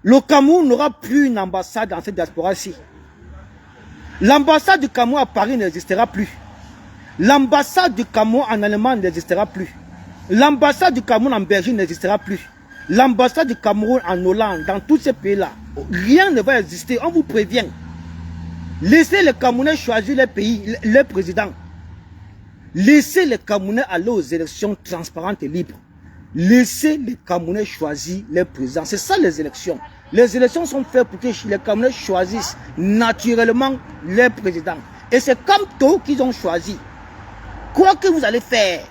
S2: le Cameroun n'aura plus une ambassade dans cette diaspora-ci. L'ambassade du Cameroun à Paris n'existera plus. L'ambassade du Cameroun en Allemagne n'existera plus. L'ambassade du Cameroun en Belgique n'existera plus. L'ambassade du Cameroun en Hollande, dans tous ces pays-là, rien ne va exister, on vous prévient. Laissez les Camerounais choisir les pays, les présidents. Laissez les Camerounais aller aux élections transparentes et libres. Laissez les Camerounais choisir les présidents. C'est ça les élections. Les élections sont faites pour que les Camerounais choisissent naturellement les présidents. Et c'est comme toi qu'ils ont choisi. Quoi que vous allez faire,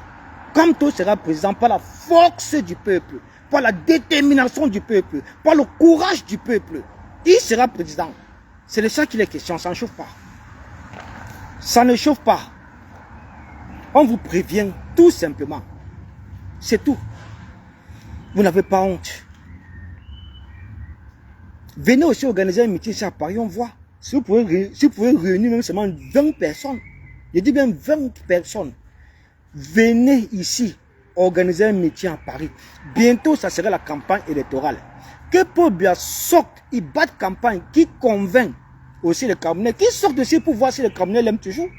S2: comme toi sera président par la force du peuple, par la détermination du peuple, par le courage du peuple. Il sera président. C'est de ça qu'il est question, ça ne chauffe pas. Ça ne chauffe pas. On vous prévient tout simplement. C'est tout. Vous n'avez pas honte. Venez aussi organiser un meeting ici à Paris, on voit. Si vous pouvez réunir même seulement 20 personnes, je dis bien 20 personnes, venez ici organiser un meeting à Paris. Bientôt, ça sera la campagne électorale. Que Paul Biya sorte, il bat campagne, qui convainc aussi les Camerounais, qui sortent aussi pour voir si les Camerounais l'aiment toujours.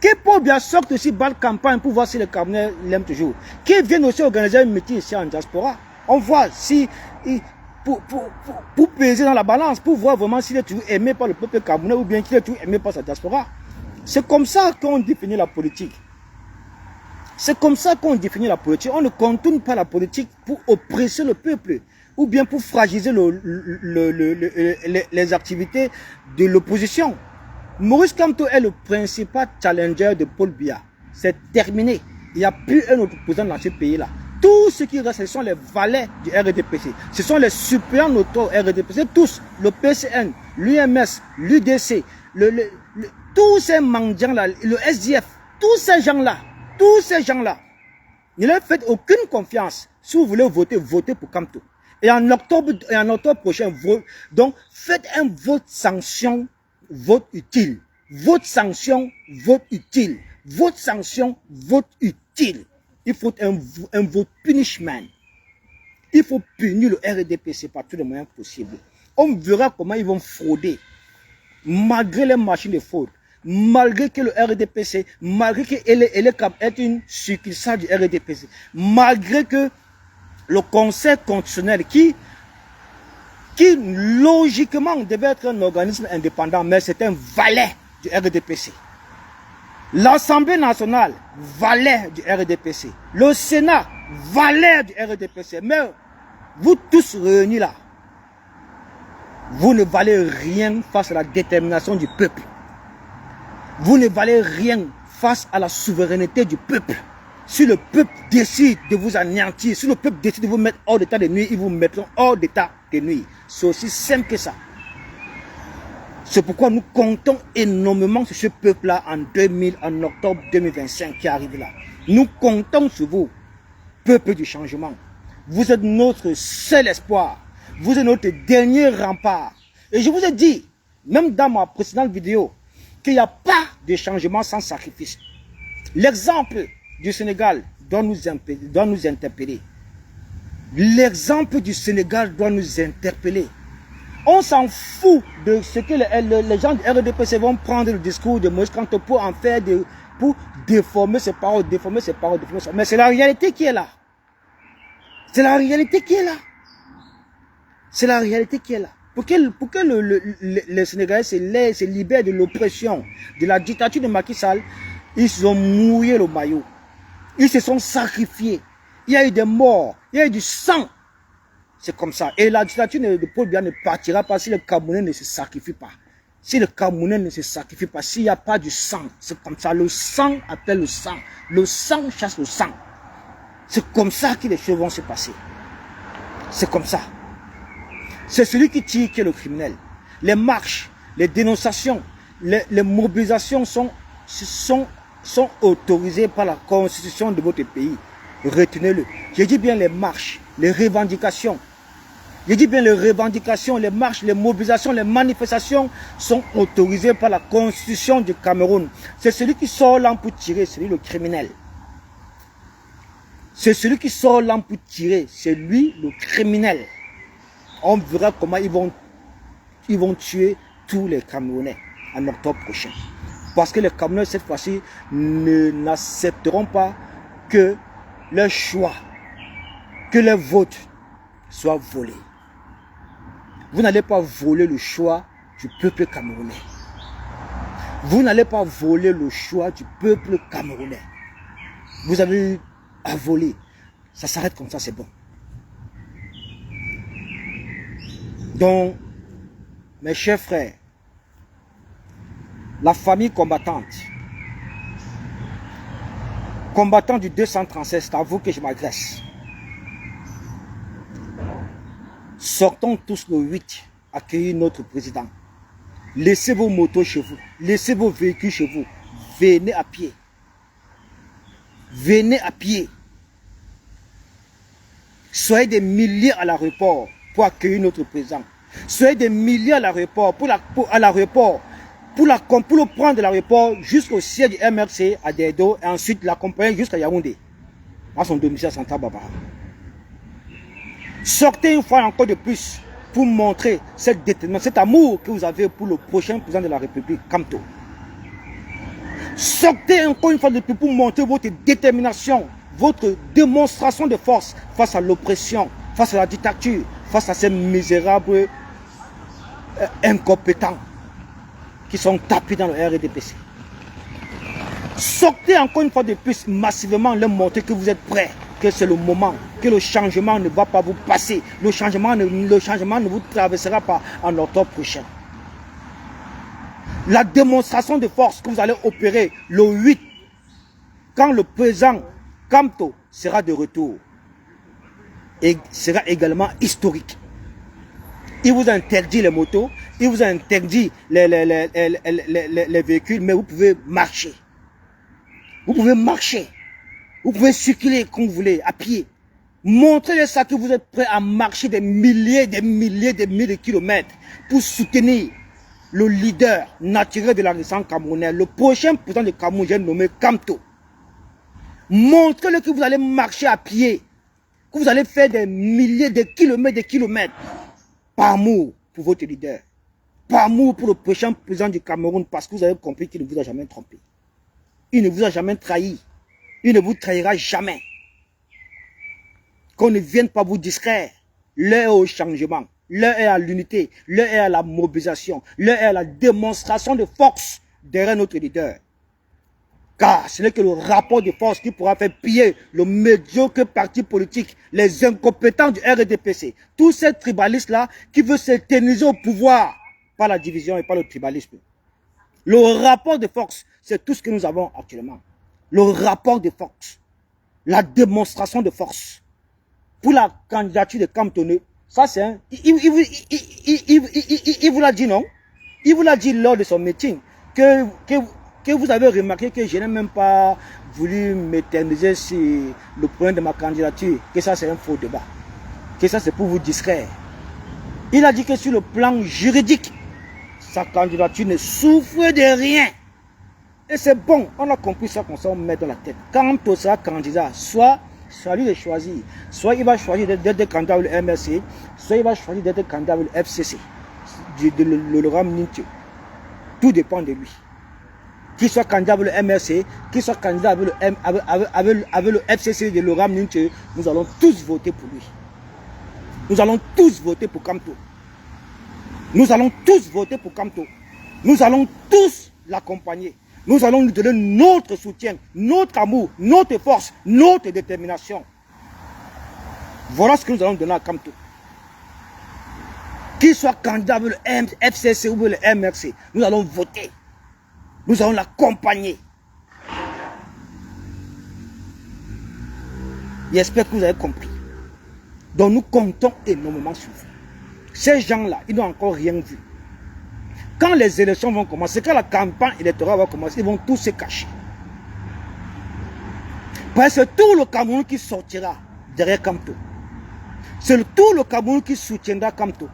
S2: Que Paul Biya sorte aussi bat campagne pour voir si les Camerounais l'aiment toujours. Qui viennent aussi organiser un meeting ici en diaspora. On voit si... Pour peser dans la balance, pour voir vraiment s'il est toujours aimé par le peuple camerounais ou bien qu'il est toujours aimé par sa diaspora. C'est comme ça qu'on définit la politique. C'est comme ça qu'on définit la politique. On ne contourne pas la politique pour oppresser le peuple ou bien pour fragiliser les activités de l'opposition. Maurice Kamto est le principal challenger de Paul Biya. C'est terminé. Il n'y a plus un autre président dans ce pays-là. Tout ce qui reste, ce sont les valets du RDPC. Ce sont les suppléants notoires RDPC, tous, le PCN, l'UMS, l'UDC, tous ces mendiants-là, le SDF, tous ces gens-là, ne leur faites aucune confiance. Si vous voulez voter, votez pour Kamto. Et en octobre prochain, donc faites un vote sanction, vote utile. Vote sanction, vote utile. Vote sanction, vote utile. Il faut un vote punishment. Il faut punir le RDPC par tous les moyens possibles. On verra comment ils vont frauder. Malgré les machines de fraude. Malgré que le RDPC, malgré qu'elle est une succursale du RDPC. Malgré que le Conseil constitutionnel qui logiquement devait être un organisme indépendant, mais c'est un valet du RDPC. L'Assemblée nationale, valet du RDPC. Le Sénat, valet du RDPC. Mais vous tous réunis là, vous ne valez rien face à la détermination du peuple. Vous ne valez rien face à la souveraineté du peuple. Si le peuple décide de vous anéantir, si le peuple décide de vous mettre hors d'état de nuit, ils vous mettront hors d'état de nuit. C'est aussi simple que ça. C'est pourquoi nous comptons énormément sur ce peuple-là en octobre 2025 qui arrive là. Nous comptons sur vous, peuple du changement. Vous êtes notre seul espoir. Vous êtes notre dernier rempart. Et je vous ai dit, même dans ma précédente vidéo, qu'il n'y a pas de changement sans sacrifice. L'exemple du Sénégal doit nous interpeller. L'exemple du Sénégal doit nous interpeller. On s'en fout de ce que les gens du RDPC vont prendre le discours de Moïse Kamto pour en faire pour déformer ses paroles, Mais c'est la réalité qui est là. C'est la réalité qui est là. C'est la réalité qui est là. Pour que les Sénégalais se libèrent de l'oppression, de la dictature de Macky Sall, ils ont mouillé le maillot. Ils se sont sacrifiés. Il y a eu des morts, il y a eu du sang. C'est comme ça. Et la dictature de Paul Biya ne partira pas si le Camerounais ne se sacrifie pas. Si le Camerounais ne se sacrifie pas, s'il n'y a pas du sang, c'est comme ça. Le sang appelle le sang. Le sang chasse le sang. C'est comme ça que les choses vont se passer. C'est comme ça. C'est celui qui tire qui est le criminel. Les marches, les dénonciations, les mobilisations sont autorisées par la constitution de votre pays. Retenez-le. Je dis bien les marches, les revendications. Je dis bien les revendications, les marches, les mobilisations, les manifestations sont autorisées par la constitution du Cameroun. C'est celui qui sort là pour tirer, c'est lui le criminel. C'est celui qui sort là pour tirer, c'est lui le criminel. On verra comment ils vont tuer tous les Camerounais en octobre prochain. Parce que les Camerounais, cette fois-ci, n'accepteront pas que leur choix, que leur vote soit volé. Vous n'allez pas voler le choix du peuple camerounais. Vous n'allez pas voler le choix du peuple camerounais. Vous avez eu à voler. Ça s'arrête comme ça, c'est bon. Donc, mes chers frères, la famille combattante du 236, c'est à vous que je m'adresse. Sortons tous le 8 accueillir notre président. Laissez vos motos chez vous. Laissez vos véhicules chez vous. Venez à pied. Venez à pied. Soyez des milliers à l'aéroport pour accueillir notre président. Soyez des milliers à l'aéroport pour le prendre de l'aéroport jusqu'au siège du MRC à Dedo et ensuite l'accompagner jusqu'à Yaoundé, à son domicile à Santa Barbara. Sortez une fois encore de plus pour montrer cette détermination, cet amour que vous avez pour le prochain président de la République, Kamto. Sortez encore une fois de plus pour montrer votre détermination, votre démonstration de force face à l'oppression, face à la dictature, face à ces misérables incompétents qui sont tapés dans le RDPC. Sortez encore une fois de plus massivement leur montrer que vous êtes prêts, que c'est le moment, que le changement ne va pas vous passer, le changement ne vous traversera pas en octobre prochain. La démonstration de force que vous allez opérer le 8, quand le président Kamto sera de retour, et sera également historique. Il vous interdit les motos, il vous interdit les véhicules, mais vous pouvez marcher. Vous pouvez marcher. Vous pouvez circuler comme vous voulez, à pied. Montrez ça que vous êtes prêt à marcher des milliers de kilomètres pour soutenir le leader naturel de la Renaissance camerounaise, le prochain président de Cameroun, j'ai nommé Kamto. Montrez-le que vous allez marcher à pied, que vous allez faire des milliers de kilomètres, par amour pour votre leader, par amour pour le prochain président du Cameroun, parce que vous avez compris qu'il ne vous a jamais trompé. Il ne vous a jamais trahi. Il ne vous trahira jamais. Qu'on ne vienne pas vous distraire. L'heure est au changement. L'heure est à l'unité. L'heure est à la mobilisation. L'heure est à la démonstration de force derrière notre leader. Car ce n'est que le rapport de force qui pourra faire piller le médiocre parti politique, les incompétents du RDPC. Tous ces tribalistes-là qui veulent s'éterniser au pouvoir par la division et par le tribalisme. Le rapport de force, c'est tout ce que nous avons actuellement. Le rapport de force. La démonstration de force. Pour la candidature de Kamto, ça c'est un... Il vous l'a dit, non? Il vous l'a dit lors de son meeting que vous avez remarqué que je n'ai même pas voulu m'éterniser sur le point de ma candidature, que ça c'est un faux débat, que ça c'est pour vous distraire. Il a dit que sur le plan juridique, sa candidature ne souffre de rien. Et c'est bon, on a compris ça qu'on s'en met dans la tête. Quand on sera candidat, soit lui de choisir, soit il va choisir d'être candidat au MRC, soit il va choisir d'être candidat au FCC, le RAM Nintio. Tout dépend de lui. Qu'il soit candidat avec le MRC, qu'il soit candidat avec le FCC de l'Oram Nintio, nous allons tous voter pour lui. Nous allons tous voter pour Kamto. Nous allons tous voter pour Kamto. Nous allons tous l'accompagner. Nous allons lui donner notre soutien, notre amour, notre force, notre détermination. Voilà ce que nous allons donner à Kamto. Qu'il soit candidat avec le FCC ou le MRC, nous allons voter. Nous allons l'accompagner. J'espère que vous avez compris. Donc nous comptons énormément sur vous. Ces gens-là, ils n'ont encore rien vu. Quand les élections vont commencer, quand la campagne électorale va commencer, ils vont tous se cacher. Parce que c'est tout le Cameroun qui sortira derrière Kamto. C'est tout le Cameroun qui soutiendra Kamto.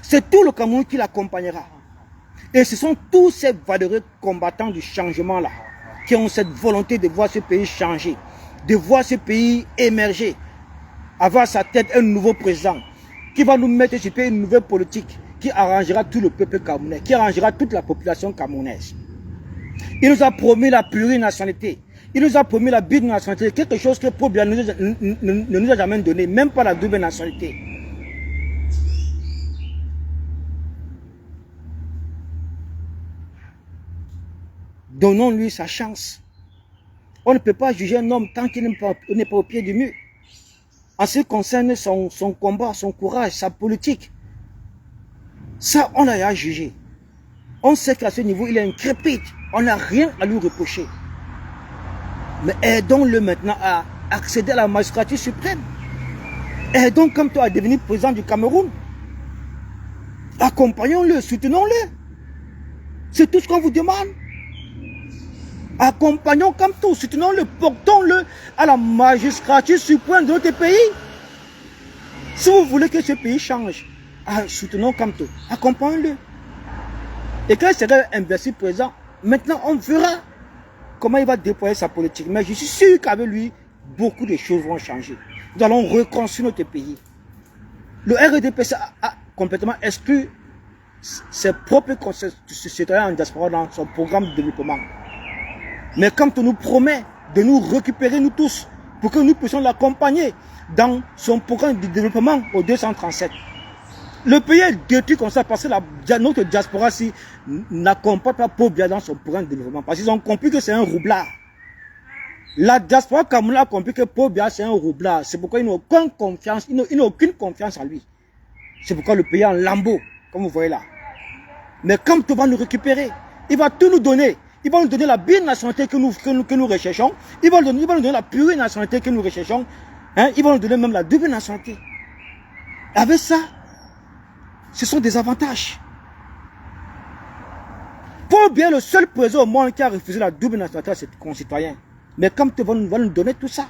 S2: C'est tout le Cameroun qui l'accompagnera. Et ce sont tous ces valeureux combattants du changement-là qui ont cette volonté de voir ce pays changer, de voir ce pays émerger, avoir à sa tête un nouveau président qui va nous mettre sur pied une nouvelle politique qui arrangera tout le peuple camerounais, qui arrangera toute la population camerounaise. Il nous a promis la plurinationalité, il nous a promis la binationalité, quelque chose que Probia ne nous a jamais donné, même pas la double nationalité. Donnons-lui sa chance. On ne peut pas juger un homme tant qu'il n'est pas au pied du mur. En ce qui concerne son combat, son courage, sa politique, ça, on l'a à juger. On sait qu'à ce niveau, il est incrépide. On n'a rien à lui reprocher. Mais aidons-le maintenant à accéder à la magistrature suprême. Aidons comme toi à devenir président du Cameroun. Accompagnons-le, soutenons-le. C'est tout ce qu'on vous demande. Accompagnons Kamto, soutenons-le, portons-le à la magistrature suprême de notre pays. Si vous voulez que ce pays change, soutenons Kamto, accompagnons-le. Et quand il sera investi présent, maintenant on verra comment il va déployer sa politique. Mais je suis sûr qu'avec lui, beaucoup de choses vont changer. Nous allons reconstruire notre pays. Le RDPC a complètement exclu ses propres citoyens en diaspora dans son programme de développement. Mais quand on nous promet de nous récupérer nous tous pour que nous puissions l'accompagner dans son programme de développement au 237. Le pays est détruit comme ça parce que notre diaspora n'accompagne pas Paul Biya dans son programme de développement. Parce qu'ils ont compris que c'est un roublard. La diaspora camerounaise a compris que Paul Biya c'est un roublard. C'est pourquoi ils n'ont aucune confiance, ils n'ont aucune confiance en lui. C'est pourquoi le pays est en lambeau, comme vous voyez là. Mais quand on va nous récupérer, il va tout nous donner. Il va nous donner la binationalité que nous recherchons. Il va nous donner la plurinationalité que nous recherchons. Il va nous donner même la double nationalité. Avec ça, ce sont des avantages. Paul Biya est le seul président au monde qui a refusé la double nationalité à ses concitoyens. Mais comme tu vas nous donner tout ça,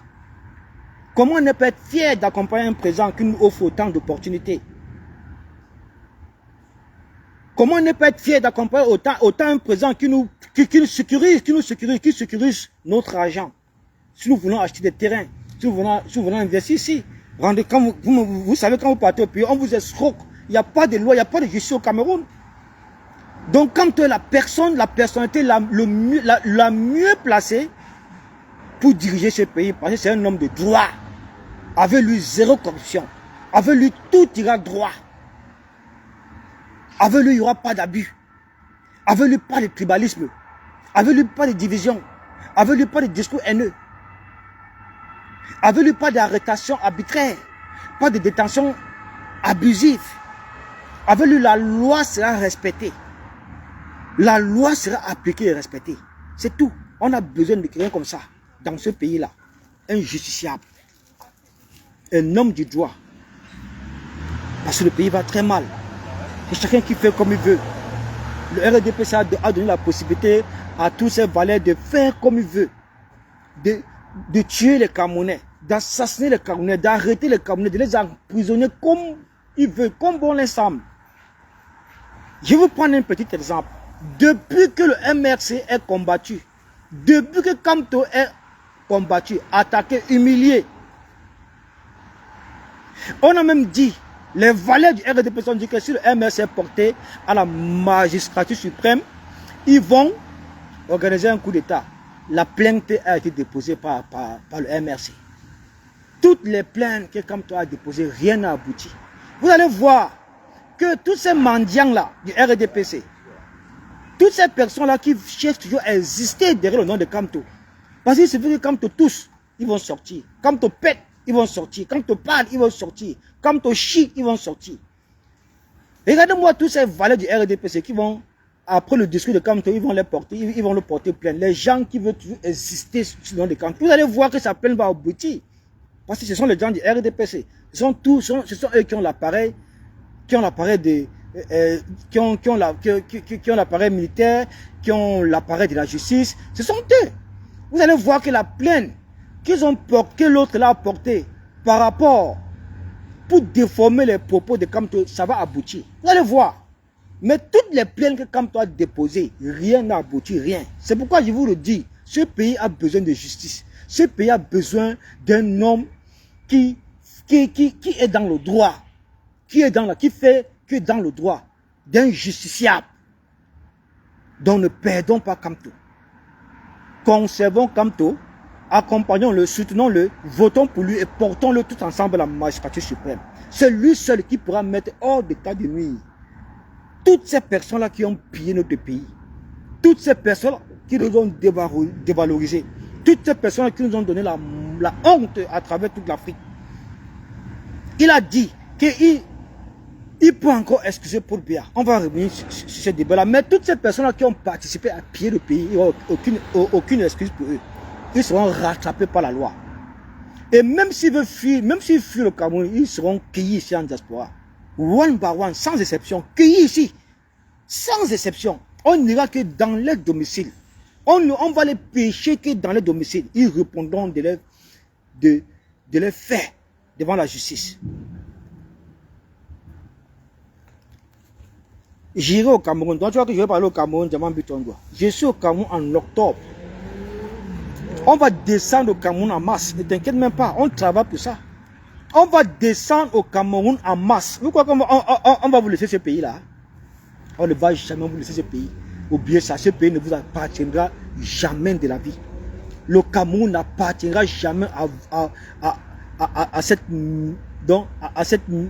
S2: comment ne pas être fier d'accompagner un président qui nous offre autant d'opportunités? Comment ne pas être fier d'accompagner autant un président qui nous sécurise notre argent? Si nous voulons acheter des terrains, si nous voulons investir ici, vous savez, quand vous partez au pays, on vous escroque. Il n'y a pas de loi, il n'y a pas de justice au Cameroun. Donc, quand tu es la personnalité la mieux placée pour diriger ce pays, parce que c'est un homme de droit, avec lui, zéro corruption. Avec lui, tout ira droit. Avec lui, il n'y aura pas d'abus. Avec lui, pas de tribalisme. Avec lui, pas de division. Avec lui, pas de discours haineux. Avec lui, pas d'arrestation arbitraire. Pas de détention abusive. Avec lui, la loi sera respectée. La loi sera appliquée et respectée. C'est tout. On a besoin de quelqu'un comme ça, dans ce pays-là. Un justiciable. Un homme du droit. Parce que le pays va très mal. Et chacun qui fait comme il veut. Le RDPC a donné la possibilité à tous ces valets de faire comme il veut. De tuer les Camerounais, d'assassiner les Camerounais, d'arrêter les Camerounais, de les emprisonner comme il veut, comme bon les semble. Je vais vous prendre un petit exemple. Depuis que le MRC est combattu, depuis que Kamto est combattu, attaqué, humilié, on a même dit, les valets du RDPC ont dit que si le MRC est porté à la magistrature suprême, ils vont organiser un coup d'État. La plainte a été déposée par le MRC. Toutes les plaintes que Kamto a déposées, rien n'a abouti. Vous allez voir que tous ces mendiants-là du RDPC, toutes ces personnes-là qui cherchent toujours à exister derrière le nom de Kamto, parce qu'il suffit que Kamto tous, ils vont sortir. Kamto pète, ils vont sortir. Kamto parle, ils vont sortir. Kamto chie, ils vont sortir. Regardez-moi tous ces valets du RDPC qui vont, après le discours de Kamto, ils vont le porter plainte. Les gens qui veulent toujours exister sur le nom de Kamto, vous allez voir que sa plainte va aboutir. Parce que ce sont les gens du RDPC. Ce sont eux qui ont l'appareil, qui ont l'appareil militaire, qui ont l'appareil de la justice. Ce sont eux. Vous allez voir que la plainte que l'autre l'a portée par rapport pour déformer les propos de Kamto, ça va aboutir. Vous allez voir. Mais toutes les plaintes que Kamto a déposées, rien n'a abouti, rien. C'est pourquoi je vous le dis, ce pays a besoin de justice. Ce pays a besoin d'un homme qui est dans le droit, qui fait que dans le droit, d'un justiciable. Donc ne perdons pas Kamto. Conservons Kamto, accompagnons-le, soutenons-le, votons pour lui et portons-le tout ensemble à la magistrature suprême. C'est lui seul qui pourra mettre hors d'état de nuire toutes ces personnes-là qui ont pillé notre pays, toutes ces personnes qui nous ont dévalorisé, toutes ces personnes qui nous ont donné la honte à travers toute l'Afrique. Il a dit qu'il peut encore excuser Paul Biya. On va revenir sur ce débat-là. Mais toutes ces personnes-là qui ont participé à piller le pays, il n'y a aucune excuse pour eux. Ils seront rattrapés par la loi. Et même s'ils veulent fuir, même s'ils fuient le Cameroun, ils seront cueillis ici en diaspora. one by one, sans exception, cueillis ici, sans exception. On n'ira que dans leur domicile. On va les pêcher que dans leur domicile. Ils répondront de leurs faits devant la justice. J'irai au Cameroun. Donc tu vois que je vais parler au Cameroun, je suis au Cameroun en octobre. On va descendre au Cameroun en masse. Ne t'inquiète même pas, on travaille pour ça. On va descendre au Cameroun en masse. Vous croyez qu'on va vous laisser ce pays-là? On ne va jamais vous laisser ce pays. Oubliez ça, ce pays ne vous appartiendra jamais de la vie. Le Cameroun n'appartiendra jamais à cette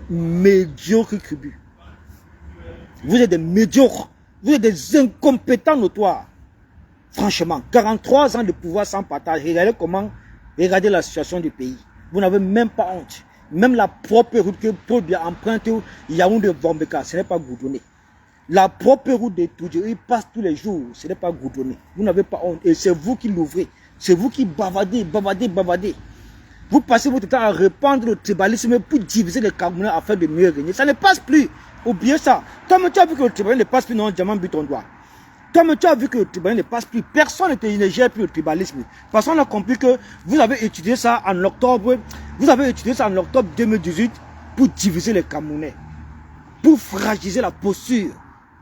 S2: médiocre tribu. Vous êtes des médiocres, vous êtes des incompétents notoires. Franchement, 43 ans de pouvoir sans partage. Regardez la situation du pays. Vous n'avez même pas honte. Même la propre route que Paul Biya emprunte, Yaoundé-Bombeka, ce n'est pas goudronné. La propre route de Toudjou, il passe tous les jours, ce n'est pas goudronné. Vous n'avez pas honte. Et c'est vous qui l'ouvrez. C'est vous qui bavardez. Vous passez votre temps à répandre le tribalisme pour diviser les Camerounais afin de mieux régner. Ça ne passe plus. Oubliez ça. Toi-même, tu as vu que le tribalisme ne passe plus, non, Diamant but ton doigt. Toi-même, tu as vu que le tribalisme ne passe plus. Personne ne gère plus le tribalisme. Parce qu'on a compris que vous avez étudié ça en octobre. Vous avez étudié ça en octobre 2018 pour diviser les Camerounais. Pour fragiliser la posture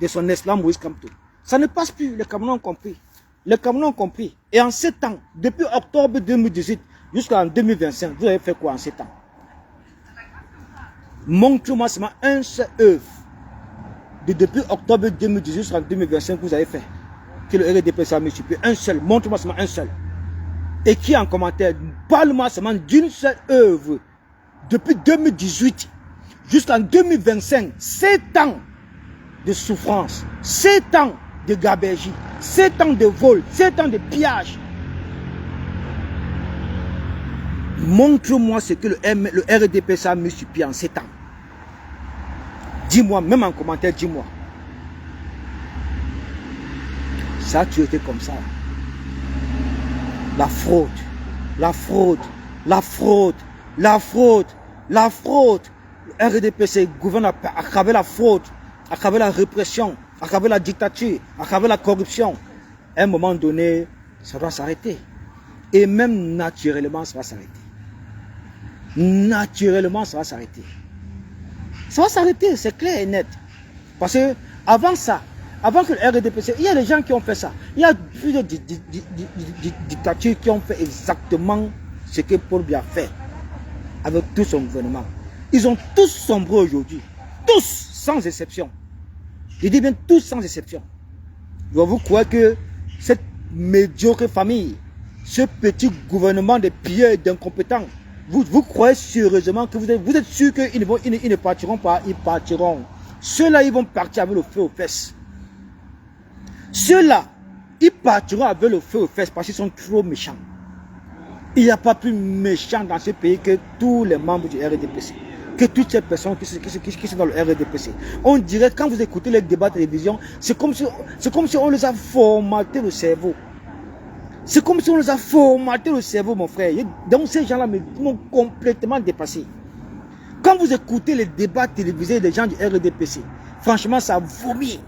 S2: de son excellent Moïse Kamto. Ça ne passe plus. Les Camerounais ont compris. Les Camerounais ont compris. Et en 7 ans, depuis octobre 2018 jusqu'en 2025, vous avez fait quoi en 7 ans? Montre-moi seulement un seul œuvre. Depuis octobre 2018 jusqu'en 2025, vous avez fait. Que le RDP ça multiplie. Un seul. Montre-moi seulement un seul. Écris en commentaire. Parle-moi seulement d'une seule œuvre. Depuis 2018 jusqu'en 2025. 7 ans de souffrance. 7 ans de gabegie. 7 ans de vol. 7 ans de pillage. Montre-moi ce que le RDP ça multiplie en 7 ans. Dis-moi, même en commentaire, dis-moi. Ça, tu étais comme ça. La fraude, la fraude, la fraude, la fraude, la fraude. Le RDPC gouverne à travers la fraude, à travers la répression, à travers la dictature, à travers la corruption. À un moment donné, ça doit s'arrêter. Et même naturellement, ça va s'arrêter. Naturellement, ça va s'arrêter. Ça va s'arrêter, c'est clair et net. Parce que avant ça, avant que le RDPC, il y a des gens qui ont fait ça. Il y a plusieurs dictatures qui ont fait exactement ce que Paul Biya a fait avec tout son gouvernement. Ils ont tous sombré aujourd'hui. Tous, sans exception. Je dis bien tous sans exception. Vous croyez que cette médiocre famille, ce petit gouvernement de pilleurs et d'incompétents, vous croyez sérieusement que vous êtes sûr qu'ils ne partiront pas? Ils partiront. Ceux-là, ils vont partir avec le feu aux fesses. Ceux-là, ils partiront avec le feu aux fesses parce qu'ils sont trop méchants. Il n'y a pas plus méchant dans ce pays que tous les membres du RDPC. Que toutes ces personnes qui sont dans le RDPC. On dirait, quand vous écoutez les débats de télévision, c'est comme si on les a formaté le cerveau. C'est comme si on les a formaté le cerveau, mon frère. Donc ces gens-là m'ont complètement dépassé. Quand vous écoutez les débats télévisés des gens du RDPC, franchement, ça vomit.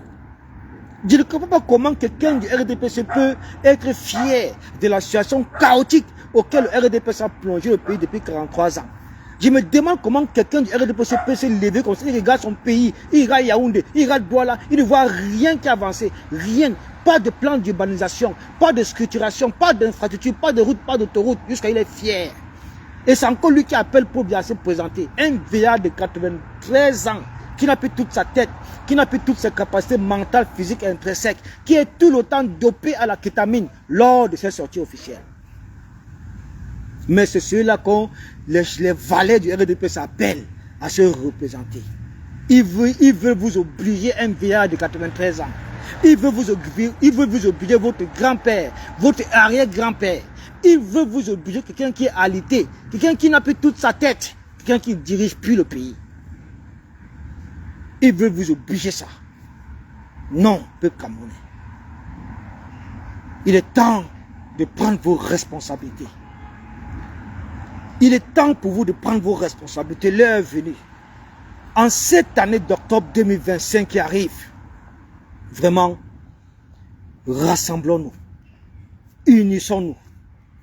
S2: Je ne comprends pas comment quelqu'un du RDPC peut être fier de la situation chaotique auquel le RDPC a plongé le pays depuis 43 ans. Je me demande comment quelqu'un du RDPC peut se lever comme ça. Il regarde son pays, il regarde Yaoundé, il regarde Douala, il ne voit rien qui avance, rien. Pas de plan d'urbanisation, pas de structuration, pas d'infrastructure, pas de route, pas d'autoroute, jusqu'à il est fier. Et c'est encore lui qui appelle pour bien se présenter. Un vieillard de 93 ans, qui n'a plus toute sa tête, qui n'a plus toutes ses capacités mentales, physiques et intrinsèques, qui est tout le temps dopé à la kétamine lors de ses sorties officielles. Mais c'est celui-là que les valets du RDP s'appellent à se représenter. Il veut vous obliger un vieillard de 93 ans. Il veut vous obliger votre grand-père, votre arrière-grand-père. Il veut vous obliger quelqu'un qui est alité, quelqu'un qui n'a plus toute sa tête, quelqu'un qui ne dirige plus le pays. Il veut vous obliger ça. Non, peuple camerounais. Il est temps de prendre vos responsabilités. Il est temps pour vous de prendre vos responsabilités. L'heure est venue. En cette année d'octobre 2025 qui arrive, vraiment, rassemblons-nous, unissons-nous,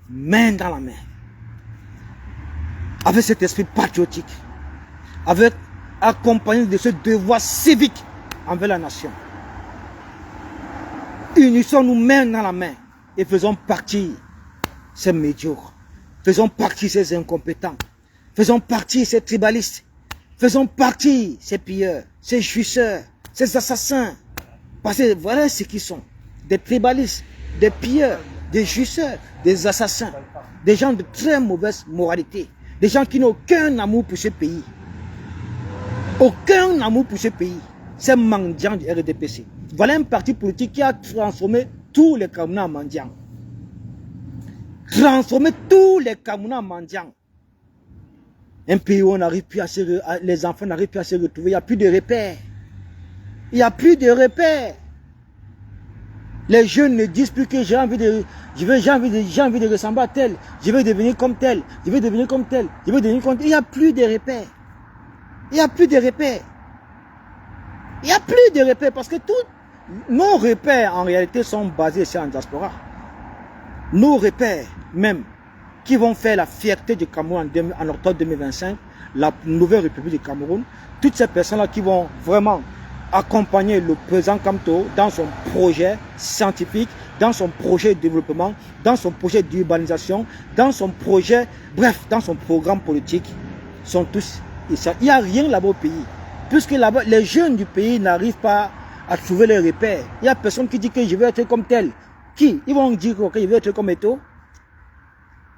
S2: main dans la main, avec cet esprit patriotique, avec accompagné de ce devoir civique envers la nation. Unissons-nous main dans la main et faisons partie ces médiocres, faisons partie ces incompétents, faisons partie ces tribalistes, faisons partie ces pilleurs, ces jouisseurs, ces assassins. Parce que voilà ce qu'ils sont. Des tribalistes, des pilleurs, des jouisseurs, des assassins. Des gens de très mauvaise moralité. Des gens qui n'ont aucun amour pour ce pays. Aucun amour pour ce pays. Ces mendiants du RDPC. Voilà un parti politique qui a transformé tous les Camerounais en mendiants. Transformé tous les Camerounais en mendiants. Un pays où on n'arrive plus à les enfants n'arrivent plus à se retrouver. Il n'y a plus de repères. Il n'y a plus de repères. Les jeunes ne disent plus que j'ai envie de ressembler à tel. Je vais devenir comme tel. Je vais devenir comme tel. Je vais devenir comme tel. Il n'y a plus de repères. Il n'y a plus de repères. Il n'y a plus de repères parce que tous nos repères en réalité sont basés ici en diaspora. Nos repères même qui vont faire la fierté du Cameroun en octobre 2025, la nouvelle République du Cameroun, toutes ces personnes-là qui vont vraiment accompagner le président Kamto dans son projet scientifique, dans son projet de développement, dans son projet d'urbanisation, dans son projet, bref, dans son programme politique, sont tous ici. Il n'y a rien là-bas au pays. Puisque là-bas, les jeunes du pays n'arrivent pas à trouver les repères. Il n'y a personne qui dit que je vais être comme tel. Qui? Ils vont dire que je vais être comme Eto.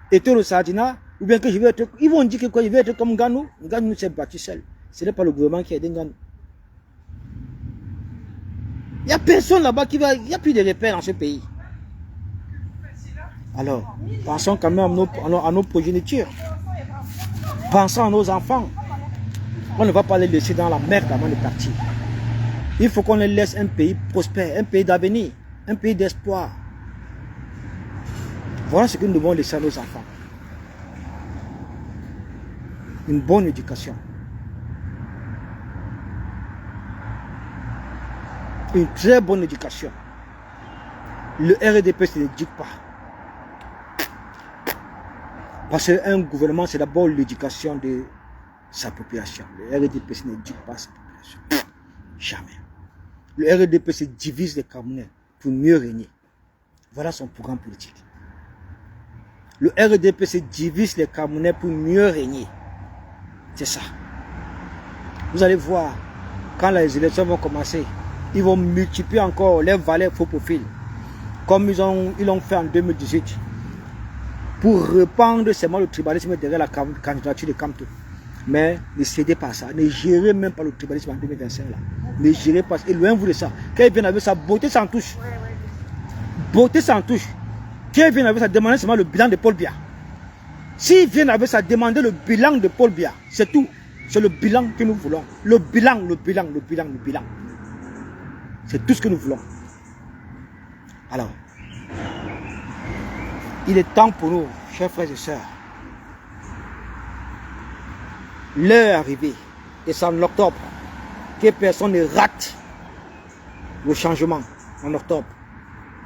S2: Eto le Sardina. Ou bien que je vais être... Ils vont dire que je vais être comme Ganou. Ganou s'est battu seul. Ce n'est pas le gouvernement qui a aidé Ganou. Il n'y a personne là-bas qui va... Il n'y a plus de repères dans ce pays. Alors, pensons quand même à nos progénitures. Pensons à nos enfants. On ne va pas les laisser dans la merde avant de partir. Il faut qu'on les laisse un pays prospère, un pays d'avenir, un pays d'espoir. Voilà ce que nous devons laisser à nos enfants. Une bonne éducation. Une très bonne éducation. Le RDP ne l'éduque pas. Parce qu'un gouvernement, c'est d'abord l'éducation de sa population. Le RDP n'éduque pas sa population. Jamais. Le RDP se divise les Camerounais pour mieux régner. Voilà son programme politique. Le RDP se divise les Camerounais pour mieux régner. C'est ça. Vous allez voir, quand les élections vont commencer, ils vont multiplier encore les valeurs faux profils. Comme ils l'ont fait en 2018. Pour répandre seulement le tribalisme derrière la candidature de Kamto. Mais ne cédez pas à ça. Ne gérez même pas le tribalisme en 2025 là. Ne gérez pas. Et loin vous de ça. Quand ils viennent avec sa beauté sans touche. Beauté sans touche. Quand ils viennent avec ça, demandez seulement le bilan de Paul Biya. S'ils viennent avec ça, demandez le bilan de Paul Biya. C'est tout. C'est le bilan que nous voulons. Le bilan. C'est tout ce que nous voulons. Alors, il est temps pour nous, chers frères et sœurs. L'heure est arrivée, et c'est en octobre, que personne ne rate le changement en octobre.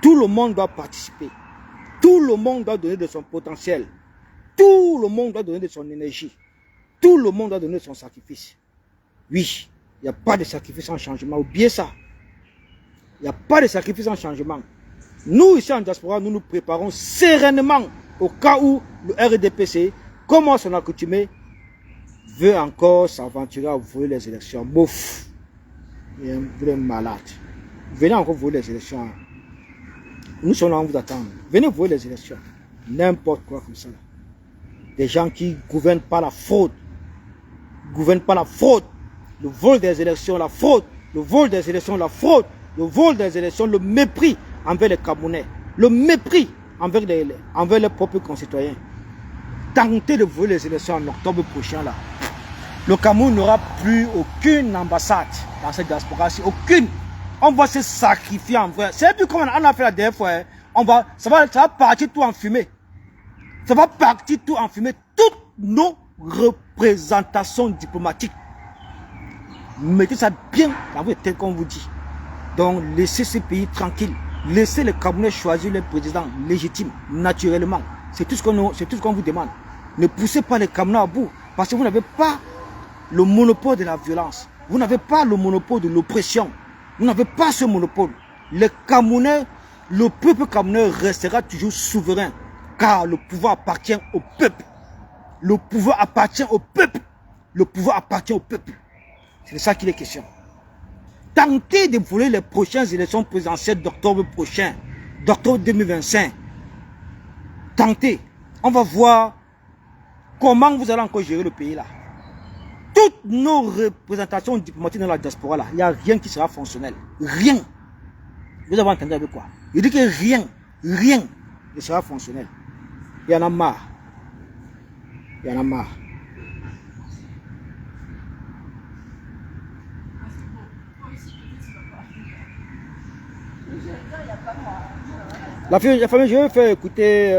S2: Tout le monde doit participer. Tout le monde doit donner de son potentiel. Tout le monde doit donner de son énergie. Tout le monde doit donner de son sacrifice. Oui, il n'y a pas de sacrifice en changement. Oubliez ça. Il n'y a pas de sacrifice en changement. Nous, ici en diaspora, nous nous préparons sereinement au cas où le RDPC, comme à son accoutumé, veut encore s'aventurer à voler les élections. Bouf. Il est un vrai malade. Venez encore voler les élections. Nous sommes là, on vous attend. Venez voler les élections. N'importe quoi comme ça. Des gens qui gouvernent par la fraude. Gouvernent par la fraude. Le vol des élections, la fraude. Le vol des élections, la fraude. Le vol des élections, le mépris envers les Camerounais. Le mépris envers les propres concitoyens. Tentez de voler les élections en octobre prochain là. Le Cameroun n'aura plus aucune ambassade dans cette diaspora-ci. Aucune. On va se sacrifier en vrai. C'est plus comme on a fait la dernière fois. Ça va partir tout en fumée. Ça va partir tout en fumée. Toutes nos représentations diplomatiques. Mettez ça bien dans votre tête qu'on vous dit. Donc, laissez ce pays tranquille. Laissez les Camerounais choisir leur président légitime, naturellement. C'est tout ce qu'on vous demande. Ne poussez pas les Camerounais à bout. Parce que vous n'avez pas le monopole de la violence. Vous n'avez pas le monopole de l'oppression. Vous n'avez pas ce monopole. Les Camerounais, le peuple camerounais restera toujours souverain. Car le pouvoir appartient au peuple. Le pouvoir appartient au peuple. Le pouvoir appartient au peuple. C'est de ça qu'il est question. Tentez de voler les prochaines élections présidentielles d'octobre prochain, d'octobre 2025. Tentez. On va voir comment vous allez encore gérer le pays là. Toutes nos représentations diplomatiques dans la diaspora là, il n'y a rien qui sera fonctionnel. Rien. Vous avez entendu avec quoi? Il dit que rien ne sera fonctionnel. Il y en a marre. Il y en a marre. La famille, je vais faire écouter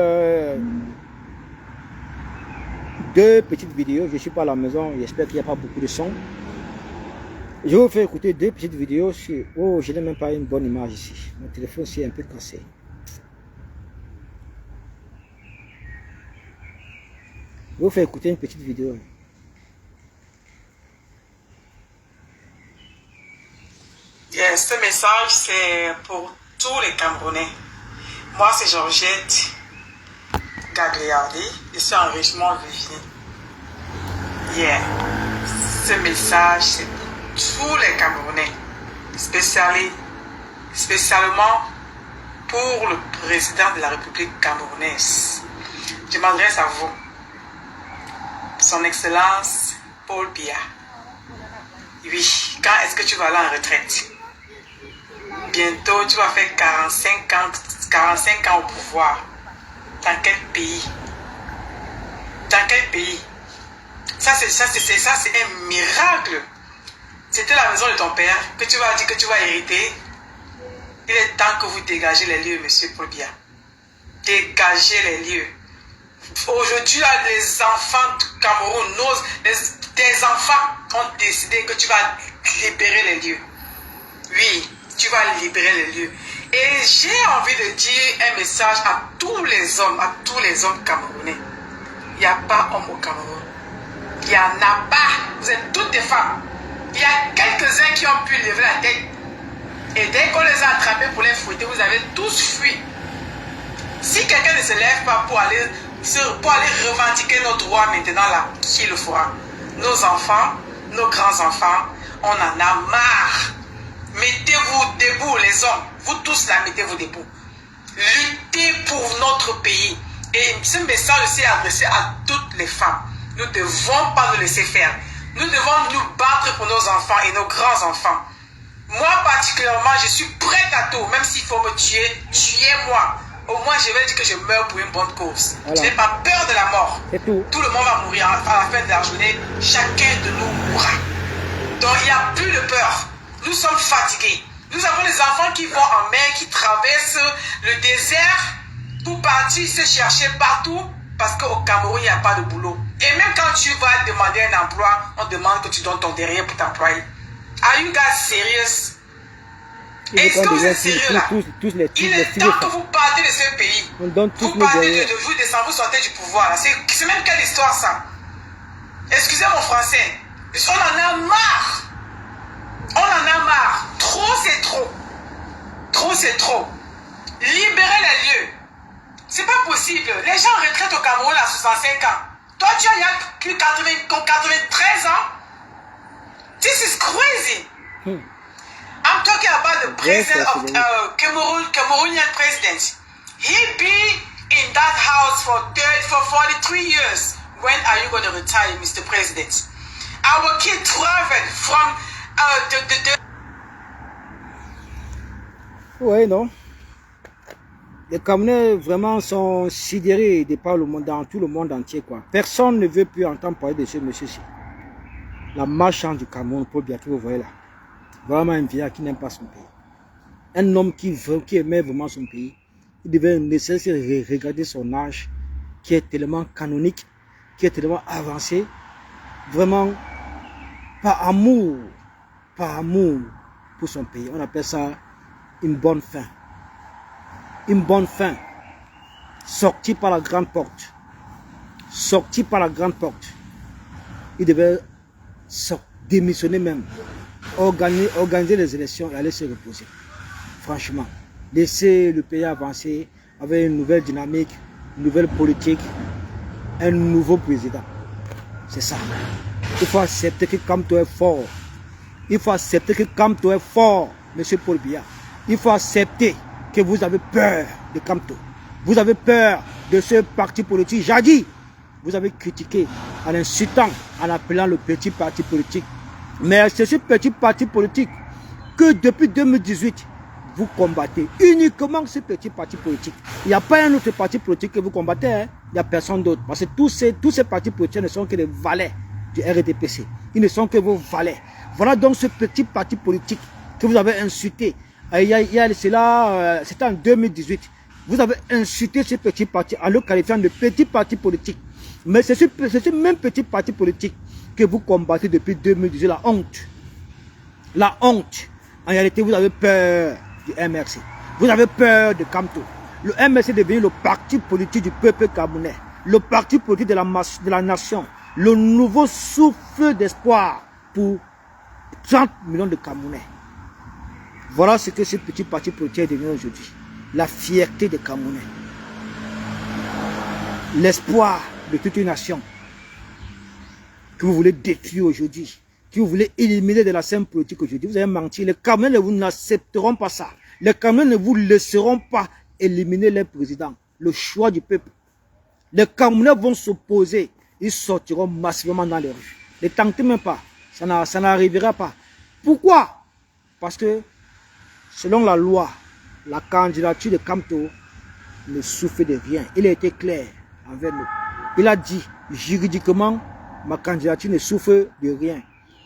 S2: deux petites vidéos. Je ne suis pas à la maison, j'espère qu'il n'y a pas beaucoup de son. Je vais vous faire écouter deux petites vidéos sur... Oh, je n'ai même pas une bonne image ici. Mon téléphone aussi est un peu cassé. Je vais vous faire écouter une petite vidéo.
S4: Yes, ce message, c'est pour tous les Camerounais. Moi, c'est Georgette Gagliardi. Je suis en Richmond, Virginie. Yeah. Ce message, c'est pour tous les Camerounais. Spécialement pour le président de la République camerounaise. Je m'adresse à vous. Son Excellence Paul Biya. Oui, quand est-ce que tu vas aller en retraite? Bientôt, tu vas faire 45 ans au pouvoir. Dans quel pays? Dans quel pays? Ça, c'est un miracle. C'était la maison de ton père que tu vas dire que tu vas hériter. Il est temps que vous dégagez les lieux, monsieur Paul Biya. Dégagez les lieux. Aujourd'hui, les enfants du Cameroun, tes enfants ont décidé que tu vas libérer les lieux. Oui, tu vas libérer les lieux. Et j'ai envie de dire un message à tous les hommes camerounais. Il n'y a pas homme au Cameroun. Il n'y en a pas. Vous êtes toutes des femmes. Il y a quelques-uns qui ont pu lever la tête. Et dès qu'on les a attrapés pour les fouetter, vous avez tous fui. Si quelqu'un ne se lève pas pour aller revendiquer nos droits maintenant là, qui le fera? Nos enfants, nos grands-enfants, on en a marre. Mettez-vous debout les hommes, vous tous là, mettez-vous debout. Luttez pour notre pays. Et ce message aussi est adressé à toutes les femmes. Nous ne devons pas nous laisser faire. Nous devons nous battre pour nos enfants et nos grands-enfants. Moi particulièrement, je suis prête à tout, même s'il faut me tuer, tuez-moi. Au moins, je vais dire que je meurs pour une bonne cause. Voilà. Je n'ai pas peur de la mort. Tout le monde va mourir à la fin de la journée. Chacun de nous mourra. Donc, il n'y a plus de peur. Nous sommes fatigués. Nous avons des enfants qui vont en mer, qui traversent le désert pour partir se chercher partout parce qu'au Cameroun, il n'y a pas de boulot. Et même quand tu vas demander un emploi, on demande que tu donnes ton derrière pour t'employer. Are you guys serious? Est-ce que vous êtes sérieux là? Il est temps que vous partez de ce pays. Vous partez de vous descendre, vous sortez du pouvoir. C'est même quelle histoire ça? Excusez mon français. On en a marre. On en a marre. Trop c'est trop. Trop c'est trop. Libérez les lieux. C'est pas possible. Les gens retraitent au Cameroun à 65 ans. Toi tu as plus 93 ans. This is crazy. I'm talking about the president of Cameroonian president. He be in that house for 43 years. When are you going to retire, Mr. President? Our kid traveled from
S2: Oui, non. Les Camerounais vraiment sont sidérés de par le monde, dans tout le monde entier, quoi. Personne ne veut plus entendre parler de ce monsieur-ci. La marchande du Cameroun, Paul Biya, que vous voyez là. Vraiment un vieillard qui n'aime pas son pays. Un homme qui aimait vraiment son pays. Il devait nécessairement regarder son âge, qui est tellement canonique, qui est tellement avancé. Vraiment, par amour par amour pour son pays. On appelle ça une bonne fin. Une bonne fin. Sorti par la grande porte. Sorti par la grande porte. Il devait démissionner même. Organiser les élections et aller se reposer. Franchement. Laisser le pays avancer avec une nouvelle dynamique, une nouvelle politique, un nouveau président. C'est ça. Il faut accepter que Kamto est fort. Il faut accepter que Kamto est fort, M. Paul Biya. Il faut accepter que vous avez peur de Kamto. Vous avez peur de ce parti politique. Jadis, vous avez critiqué en insultant, en appelant le petit parti politique. Mais c'est ce petit parti politique que depuis 2018, vous combattez. Uniquement ce petit parti politique. Il n'y a pas un autre parti politique que vous combattez. Hein? Il n'y a personne d'autre. Parce que tous ces partis politiques ne sont que des valets du RDPC. Ils ne sont que vos valets. Voilà donc ce petit parti politique que vous avez insulté. C'était en 2018. Vous avez insulté ce petit parti en le qualifiant de petit parti politique. Mais c'est ce même petit parti politique que vous combattez depuis 2018. La honte. La honte. En réalité, vous avez peur du MRC. Vous avez peur de Kamto. Le MRC est devenu le parti politique du peuple camerounais. Le parti politique de la nation. Le nouveau souffle d'espoir pour 30 millions de Camerounais. Voilà ce que ce petit parti politique est devenu aujourd'hui. La fierté des Camerounais. L'espoir de toute une nation que vous voulez détruire aujourd'hui, que vous voulez éliminer de la scène politique aujourd'hui. Vous avez menti. Les Camerounais n'accepteront pas ça. Les Camerounais ne vous laisseront pas éliminer les présidents. Le choix du peuple. Les Camerounais vont s'opposer. Ils sortiront massivement dans les rues. Ne tentez même pas. Ça n'arrivera pas. Pourquoi? Parce que, selon la loi, la candidature de Kamto ne souffre de rien. Il a été clair envers nous. Il a dit, juridiquement, ma candidature ne souffre de rien.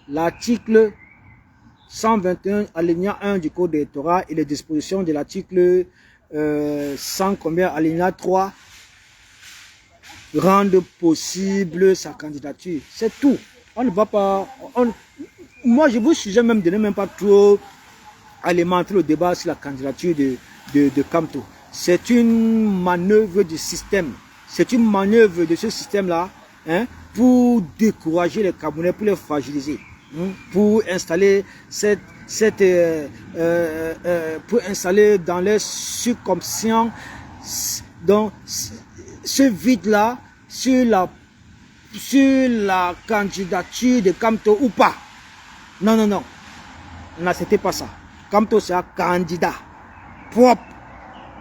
S2: L'article 121, alinéa 1 du Code électoral et les dispositions de l'article 100, alinéa 3, rendent possible sa candidature. C'est tout. On ne va pas... moi, je vous suggère même de ne même pas trop alimenter le débat sur la candidature de Kamto. C'est une manœuvre du système. C'est une manœuvre de ce système-là, hein, pour décourager les Camerounais, pour les fragiliser, hein, pour installer pour installer dans les subconscients dans ce vide-là sur la candidature de Kamto ou pas. Non, non, non. N'acceptez pas ça. Kamto, c'est un candidat propre.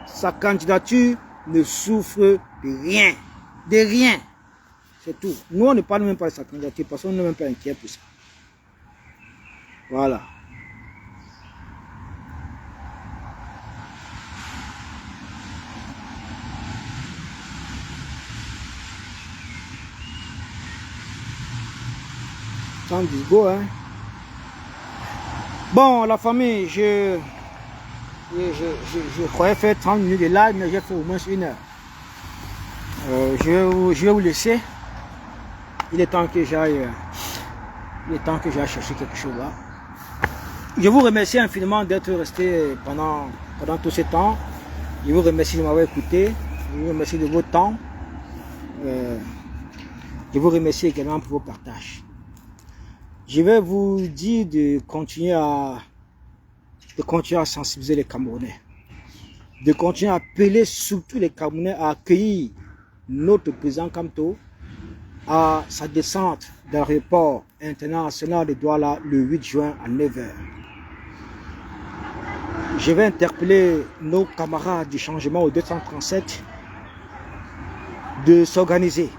S2: Sa candidature ne souffre de rien. De rien. C'est tout. Nous, on ne parle même pas de sa candidature parce qu'on n'est même pas inquiet pour ça. Voilà. Tant disgo, hein. Bon, la famille, je croyais faire 30 minutes de live, mais j'ai fait au moins 1 heure. Je vais vous laisser. Il est temps que j'aille chercher quelque chose là. Je vous remercie infiniment d'être resté pendant tout ce temps. Je vous remercie de m'avoir écouté. Je vous remercie de votre temps. Je vous remercie également pour vos partages. Je vais vous dire de continuer à sensibiliser les Camerounais. De continuer à appeler surtout les Camerounais à accueillir notre président Kamto à sa descente de l'aéroport international de Douala le 8 juin à 9 h. Je vais interpeller nos camarades du changement au 237 de s'organiser,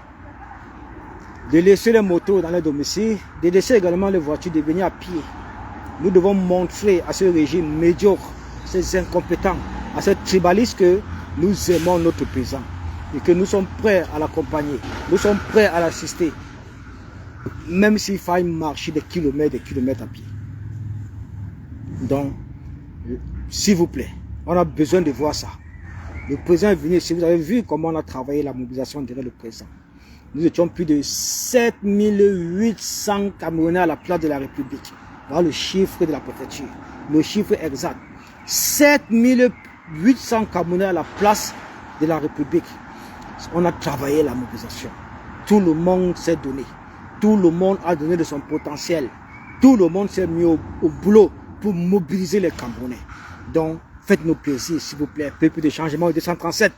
S2: de laisser les motos dans les domiciles, de laisser également les voitures de venir à pied. Nous devons montrer à ce régime médiocre, ces incompétents, à ces tribalistes que nous aimons notre président et que nous sommes prêts à l'accompagner, nous sommes prêts à l'assister, même s'il faille marcher des kilomètres à pied. Donc, s'il vous plaît, on a besoin de voir ça. Le président est venu, si vous avez vu comment on a travaillé la mobilisation derrière le président. Nous étions plus de 7800 Camerounais à la place de la République. Voilà le chiffre de la préfecture. Le chiffre exact. 7800 Camerounais à la place de la République. On a travaillé la mobilisation. Tout le monde s'est donné. Tout le monde a donné de son potentiel. Tout le monde s'est mis au boulot pour mobiliser les Camerounais. Donc, faites-nous plaisir, s'il vous plaît, peuple de changement 237.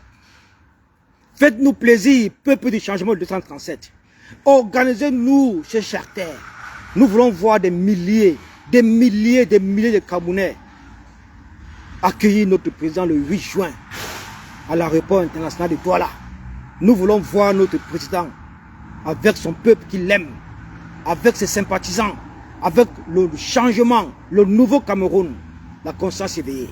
S2: Faites-nous plaisir, peuple de changement 237. Organisez-nous, chers terres. Nous voulons voir des milliers de Camerounais accueillir notre président le 8 juin à l'aéroport international de Douala. Nous voulons voir notre président avec son peuple qui l'aime, avec ses sympathisants, avec le changement, le nouveau Cameroun, la conscience éveillée.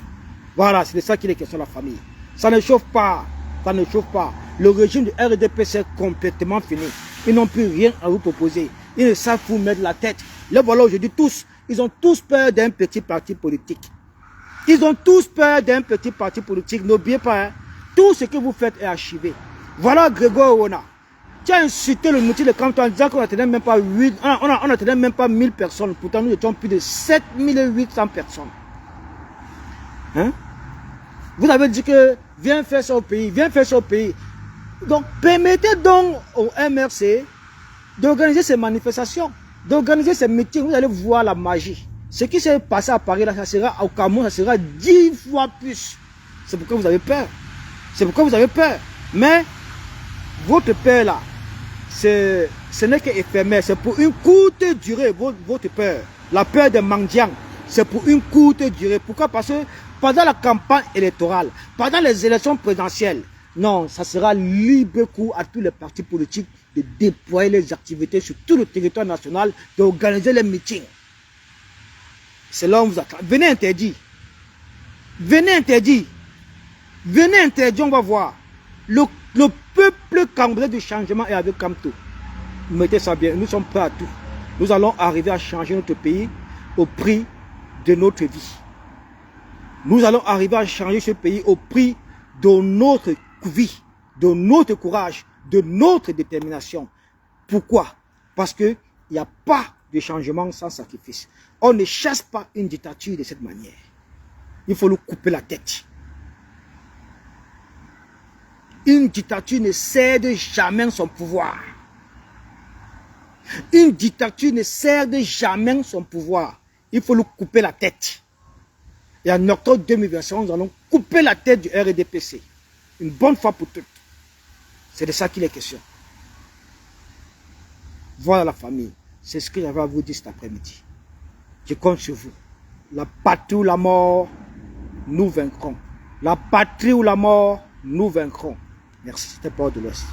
S2: Voilà, c'est de ça qu'il est question, la famille. Ça ne chauffe pas, ça ne chauffe pas. Le régime du RDPC est complètement fini. Ils n'ont plus rien à vous proposer. Ils ne savent vous mettre la tête. Les voilà aujourd'hui tous, ils ont tous peur d'un petit parti politique. Ils ont tous peur d'un petit parti politique. N'oubliez pas, hein, tout ce que vous faites est archivé. Voilà Grégoire Owona. Tu as insulté le Mouti de Canton en disant qu'on n'attendait même pas 1000 personnes. Pourtant, nous étions plus de 7800 personnes. Hein? Vous avez dit que viens faire ça au pays, viens faire ça au pays. Donc, permettez donc au MRC d'organiser ces manifestations, d'organiser ces meetings. Vous allez voir la magie. Ce qui s'est passé à Paris, là, ça sera au Cameroun, ça sera 10 fois plus. C'est pourquoi vous avez peur. C'est pourquoi vous avez peur. Mais, votre peur là, ce n'est qu'éphémère, c'est pour une courte durée, votre peur. La peur des mendiants, c'est pour une courte durée. Pourquoi? Parce que pendant la campagne électorale, pendant les élections présidentielles, non, ça sera libre cours à tous les partis politiques de déployer les activités sur tout le territoire national, d'organiser les meetings. C'est là où on vous attend. Venez interdire. Venez interdire. Venez interdire, on va voir. Le peuple camerounais du changement est avec Camto. Mettez ça bien, nous sommes prêts à tout. Nous allons arriver à changer notre pays au prix de notre vie. Nous allons arriver à changer ce pays au prix de notre vie, de notre courage, de notre détermination. Pourquoi? Parce qu'il n'y a pas de changement sans sacrifice. On ne chasse pas une dictature de cette manière. Il faut lui couper la tête. Une dictature ne cède jamais son pouvoir. Une dictature ne cède jamais son pouvoir. Il faut lui couper la tête. Et en octobre 2021, nous allons couper la tête du RDPC. Une bonne fois pour toutes. C'est de ça qu'il est question. Voilà la famille. C'est ce que j'avais à vous dire cet après-midi. Je compte sur vous. La patrie ou la mort, nous vaincrons. La patrie ou la mort, nous vaincrons. Merci. C'était Port de l'Ouest.